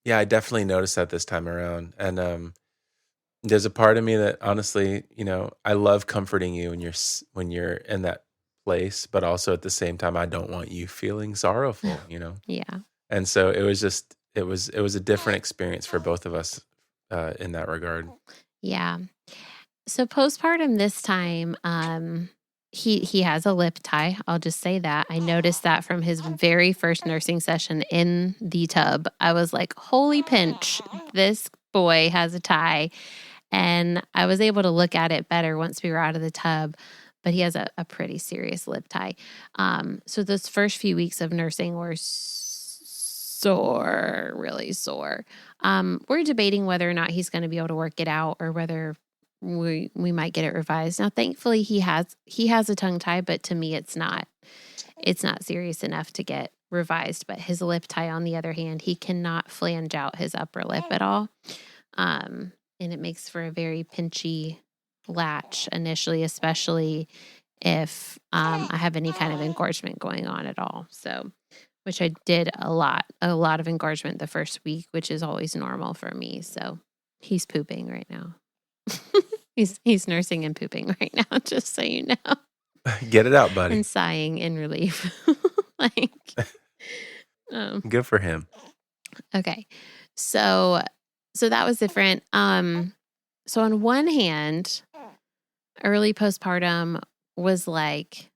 Yeah, I definitely noticed that this time around. And there's a part of me that honestly, I love comforting you when you're in that place, but also at the same time, I don't want you feeling sorrowful, Yeah. And so it was a different experience for both of us in that regard. Yeah. So postpartum this time, he has a lip tie. I'll just say that. I noticed that from his very first nursing session in the tub. I was like, holy pinch, this boy has a tie. And I was able to look at it better once we were out of the tub, but he has a pretty serious lip tie. So those first few weeks of nursing were sore, really sore. We're debating whether or not he's going to be able to work it out or whether we might get it revised. Now, thankfully, he has a tongue tie, but to me, it's not serious enough to get revised. But his lip tie, on the other hand, he cannot flange out his upper lip at all, and it makes for a very pinchy latch initially, especially if I have any kind of engorgement going on at all. So, which I did a lot of engorgement the first week, which is always normal for me. So he's pooping right now. he's nursing and pooping right now, just so you know. Get it out, buddy. And sighing in relief. Good for him. Okay. So that was different. So on one hand, early postpartum was like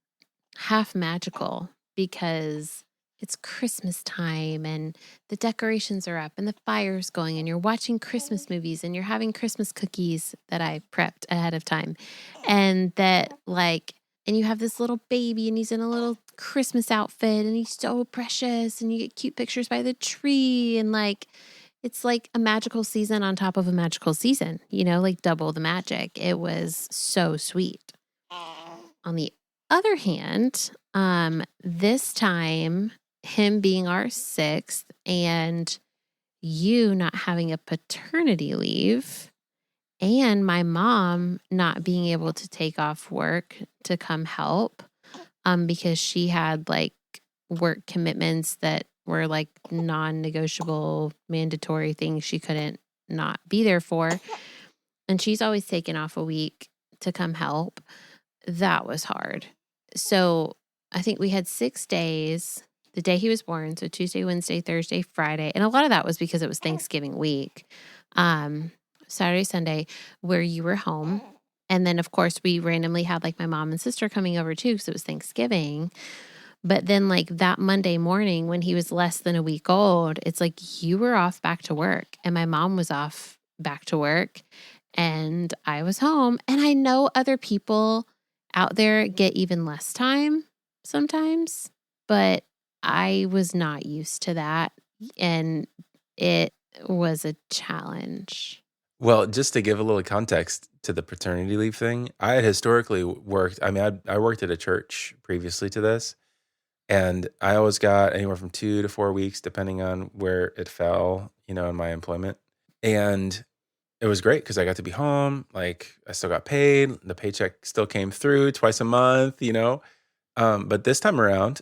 half magical because it's Christmas time and the decorations are up and the fire's going and you're watching Christmas movies and you're having Christmas cookies that I prepped ahead of time. And that and you have this little baby and he's in a little Christmas outfit and he's so precious and you get cute pictures by the tree and it's like a magical season on top of a magical season, double the magic. It was so sweet. On the other hand, this time, him being our 6th and you not having a paternity leave and my mom not being able to take off work to come help because she had work commitments that were non-negotiable, mandatory things she couldn't not be there for. And she's always taken off a week to come help. That was hard. So I think we had 6 days, the day he was born. So Tuesday, Wednesday, Thursday, Friday. And a lot of that was because it was Thanksgiving week. Saturday, Sunday, where you were home. And then, of course, we randomly had my mom and sister coming over too because it was Thanksgiving. But then that Monday morning when he was less than a week old, it's you were off back to work and my mom was off back to work and I was home. And I know other people out there get even less time sometimes, but I was not used to that. And it was a challenge. Well, just to give a little context to the paternity leave thing, I had historically worked, I worked at a church previously to this, and I always got anywhere from 2 to 4 weeks, depending on where it fell, in my employment. And it was great because I got to be home. I still got paid. The paycheck still came through twice a month, But this time around,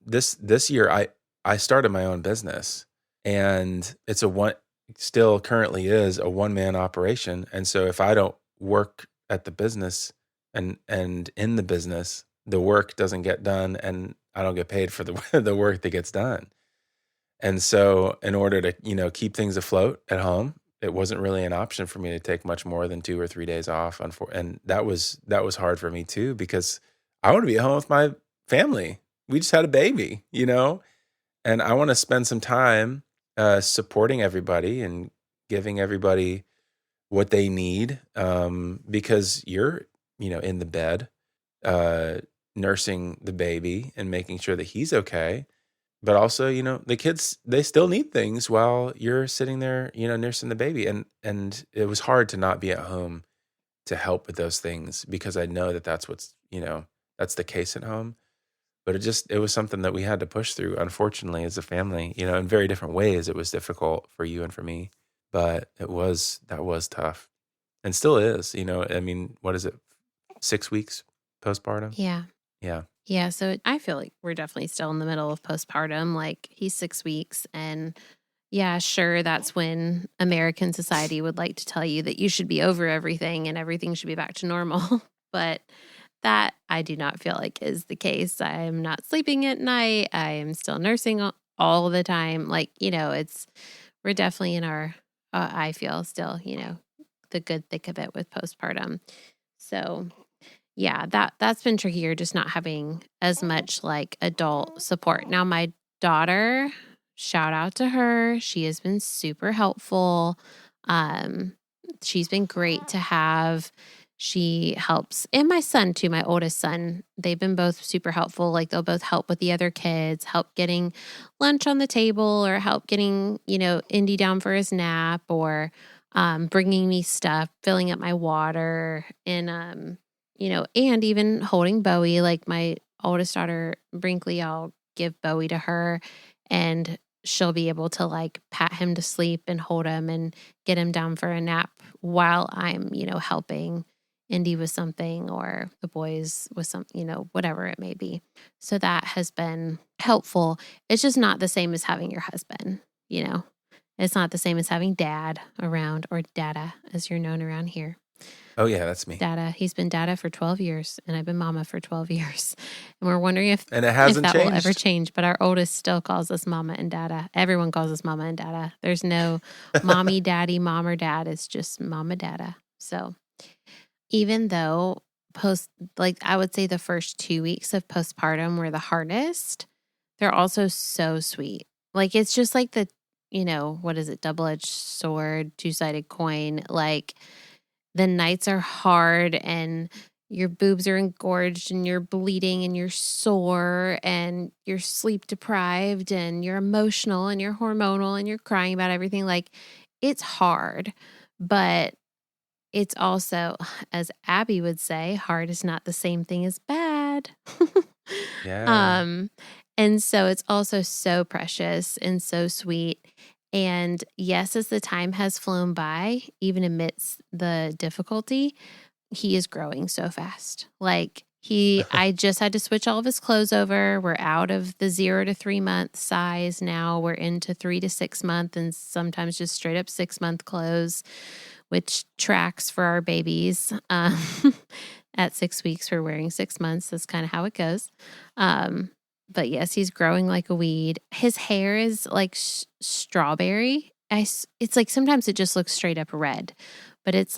this year, I started my own business, and it's still currently is a one-man operation. And so if I don't work at the business and in the business, the work doesn't get done and I don't get paid for the work that gets done. And so in order to, keep things afloat at home, it wasn't really an option for me to take much more than 2 or 3 days off. And that was hard for me too, because I want to be at home with my family. We just had a baby, and I want to spend some time supporting everybody and giving everybody what they need, because you're, in the bed, nursing the baby and making sure that he's okay. But also, the kids, they still need things while you're sitting there, nursing the baby. And it was hard to not be at home to help with those things because I know that that's what's, that's the case at home. But it was something that we had to push through, unfortunately, as a family, in very different ways. It was difficult for you and for me, but that was tough and still is, what is it? 6 weeks postpartum? Yeah. Yeah. Yeah. So I feel like we're definitely still in the middle of postpartum. He's 6 weeks and yeah, sure. That's when American society would like to tell you that you should be over everything and everything should be back to normal. But that I do not feel like is the case. I am not sleeping at night. I am still nursing all the time. We're definitely in our, I feel still, the good thick of it with postpartum. So yeah, that's been trickier, just not having as much adult support. Now my daughter, shout out to her. She has been super helpful. She's been great to have. She helps. And my son too, my oldest son, they've been both super helpful. They'll both help with the other kids, help getting lunch on the table or help getting, Indy down for his nap or bringing me stuff, filling up my water, and and even holding Bowie. Like my oldest daughter, Brinkley, I'll give Bowie to her, and she'll be able to like pat him to sleep and hold him and get him down for a nap while I'm, helping Indy with something or the boys with something, whatever it may be. So that has been helpful. It's just not the same as having your husband, It's not the same as having dad around, or dada, as you're known around here. Oh, yeah, that's me. Dada. He's been dada for 12 years, and I've been mama for 12 years. And we're wondering if it hasn't that changed. will ever change. But our oldest still calls us mama and dada. Everyone calls us mama and dada. There's no mommy, daddy, mom, or dad. It's just mama, dada. So even though I would say the first 2 weeks of postpartum were the hardest, they're also so sweet. Like, it's just like the, what is it? Double-edged sword, two-sided coin. Like, the nights are hard and your boobs are engorged and you're bleeding and you're sore and you're sleep deprived and you're emotional and you're hormonal and you're crying about everything. Like, it's hard, but it's also, as Abby would say, hard is not the same thing as bad. Yeah. And so it's also so precious and so sweet. And yes, as the time has flown by, even amidst the difficulty, he is growing so fast. Like I just had to switch all of his clothes over. We're out of the 0 to 3 month size now. We're into 3 to 6 month and sometimes just straight up 6 month clothes, which tracks for our babies. At 6 weeks, we're wearing 6 months. That's kind of how it goes. But yes, he's growing like a weed. His hair is like strawberry. It's like sometimes it just looks straight up red, but it's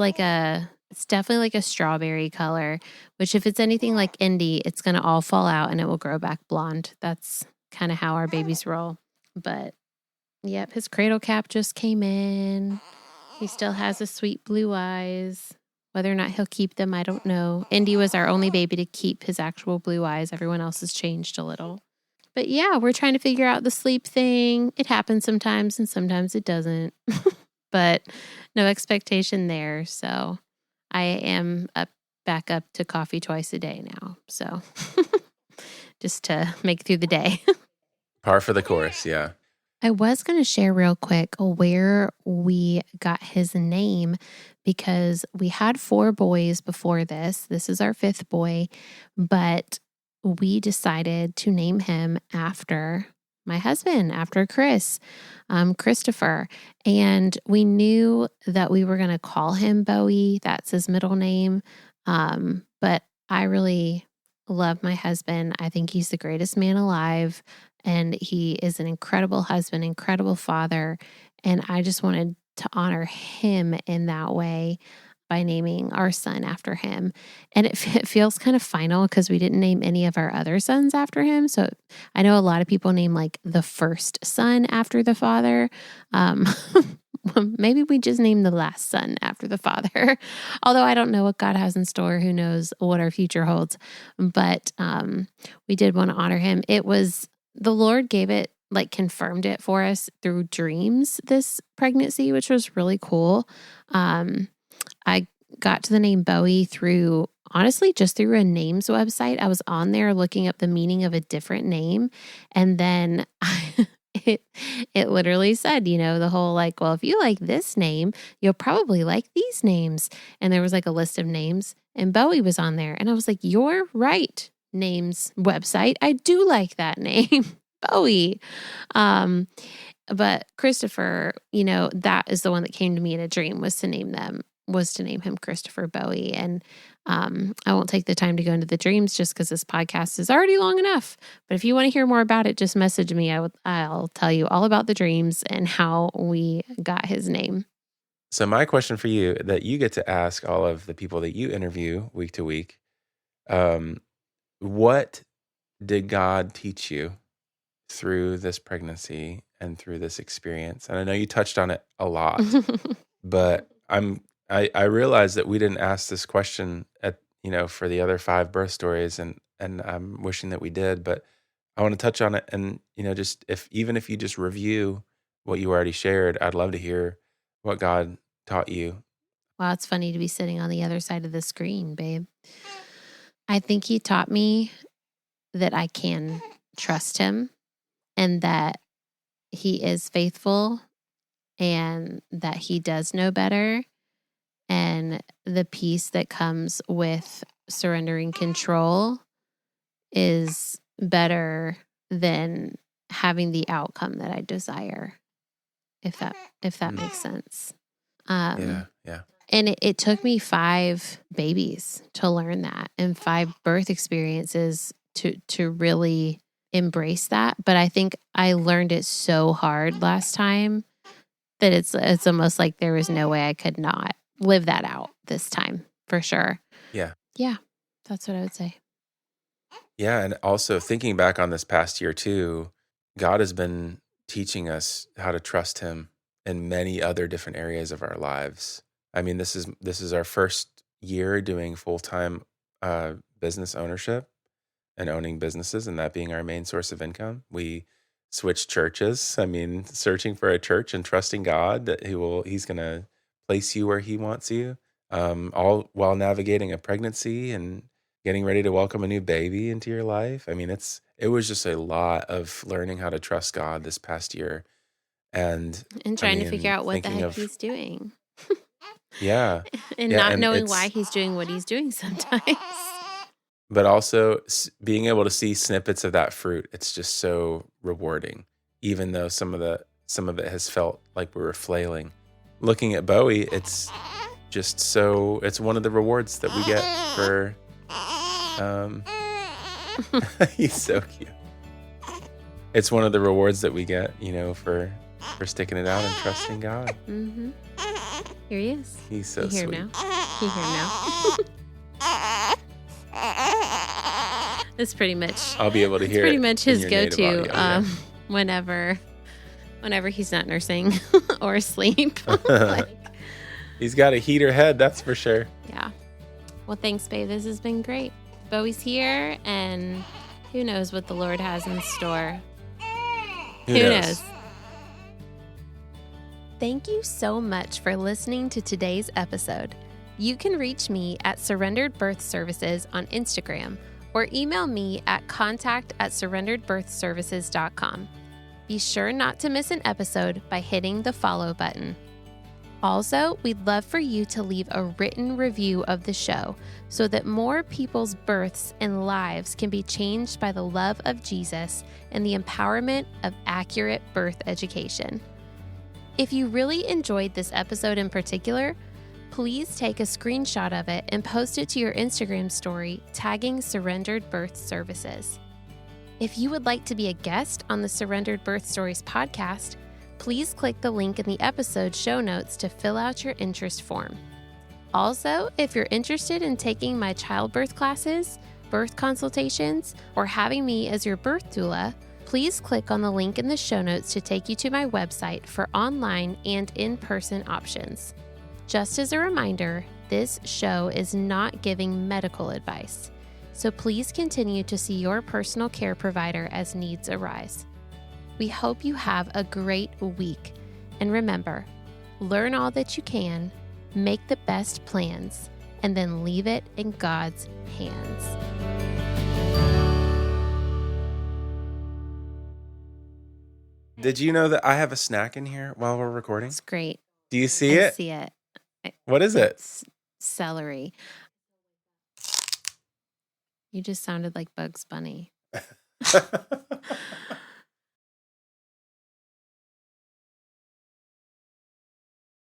definitely like a strawberry color, which if it's anything like Indy, it's going to all fall out and it will grow back blonde. That's kind of how our babies roll. But yep, his cradle cap just came in. He still has his sweet blue eyes. Whether or not he'll keep them, I don't know. Indy was our only baby to keep his actual blue eyes. Everyone else has changed a little. But yeah, we're trying to figure out the sleep thing. It happens sometimes and sometimes it doesn't. But no expectation there. So I am back up to coffee twice a day now. So just to make it through the day. Par for the course, yeah. I was going to share real quick where we got his name because we had 4 boys before this. This is our 5th boy, but we decided to name him after my husband, after Chris, Christopher. And we knew that we were going to call him Bowie. That's his middle name. But I really love my husband. I think he's the greatest man alive. And he is an incredible husband, incredible father. And I just wanted to honor him in that way by naming our son after him. And it feels kind of final because we didn't name any of our other sons after him. So I know a lot of people name like the first son after the father. Maybe we just name the last son after the father. Although I don't know what God has in store. Who knows what our future holds. But we did want to honor him. It was the Lord gave it, like confirmed it for us through dreams, this pregnancy, which was really cool. I got to the name Bowie through, honestly, just through a names website. I was on there looking up the meaning of a different name. And then it literally said, the whole like, well, if you like this name, you'll probably like these names. And there was like a list of names and Bowie was on there. And I was like, you're right. Names website. I do like that name, Bowie. But Christopher, that is the one that came to me in a dream was to name him Christopher Bowie. And I won't take the time to go into the dreams just because this podcast is already long enough. But if you want to hear more about it, just message me. I'll tell you all about the dreams and how we got his name. So my question for you that you get to ask all of the people that you interview week to week, what did God teach you through this pregnancy and through this experience? And I know you touched on it a lot, but I realized that we didn't ask this question for the other 5 birth stories, and I'm wishing that we did. But I want to touch on it, and just if you just review what you already shared, I'd love to hear what God taught you? Wow, it's funny to be sitting on the other side of the screen, babe. I think he taught me that I can trust him and that he is faithful and that he does know better. And the peace that comes with surrendering control is better than having the outcome that I desire, if that makes sense. Yeah. And it took me 5 babies to learn that, and 5 birth experiences to really embrace that. But I think I learned it so hard last time that it's almost like there was no way I could not live that out this time, for sure. Yeah. Yeah, that's what I would say. Yeah. And also thinking back on this past year too, God has been teaching us how to trust him in many other different areas of our lives. I mean, this is our first year doing full-time business ownership and owning businesses, and that being our main source of income. We switched churches. I mean, searching for a church and trusting God that he's going to place you where he wants you, all while navigating a pregnancy and getting ready to welcome a new baby into your life. I mean, it was just a lot of learning how to trust God this past year. And trying to figure out what the heck he's doing. Yeah. and not knowing why he's doing what he's doing sometimes. But also being able to see snippets of that fruit, it's just so rewarding, even though some of it has felt like we were flailing. Looking at Bowie, it's one of the rewards that we get for he's so cute. It's one of the rewards that we get, for sticking it out and trusting God. Mm-hmm. Here he is. He's so sweet. Can you hear now? It's pretty much. I'll be able to hear. Pretty much his go-to whenever he's not nursing or asleep. He's got a heater head, that's for sure. Yeah. Well, thanks, babe. This has been great. Bowie's here, and who knows what the Lord has in store. Who knows? Thank you so much for listening to today's episode. You can reach me at Surrendered Birth Services on Instagram or email me at contact@surrenderedbirthservices.com. Be sure not to miss an episode by hitting the follow button. Also, we'd love for you to leave a written review of the show so that more people's births and lives can be changed by the love of Jesus and the empowerment of accurate birth education. If you really enjoyed this episode in particular, please take a screenshot of it and post it to your Instagram story, tagging Surrendered Birth Services. If you would like to be a guest on the Surrendered Birth Stories podcast, please click the link in the episode show notes to fill out your interest form. Also, if you're interested in taking my childbirth classes, birth consultations, or having me as your birth doula, please click on the link in the show notes to take you to my website for online and in-person options. Just as a reminder, this show is not giving medical advice, so please continue to see your personal care provider as needs arise. We hope you have a great week, and remember, learn all that you can, make the best plans, and then leave it in God's hands. Did you know that I have a snack in here while we're recording? It's great. Do you see it? I see it. What is it? It's celery. You just sounded like Bugs Bunny.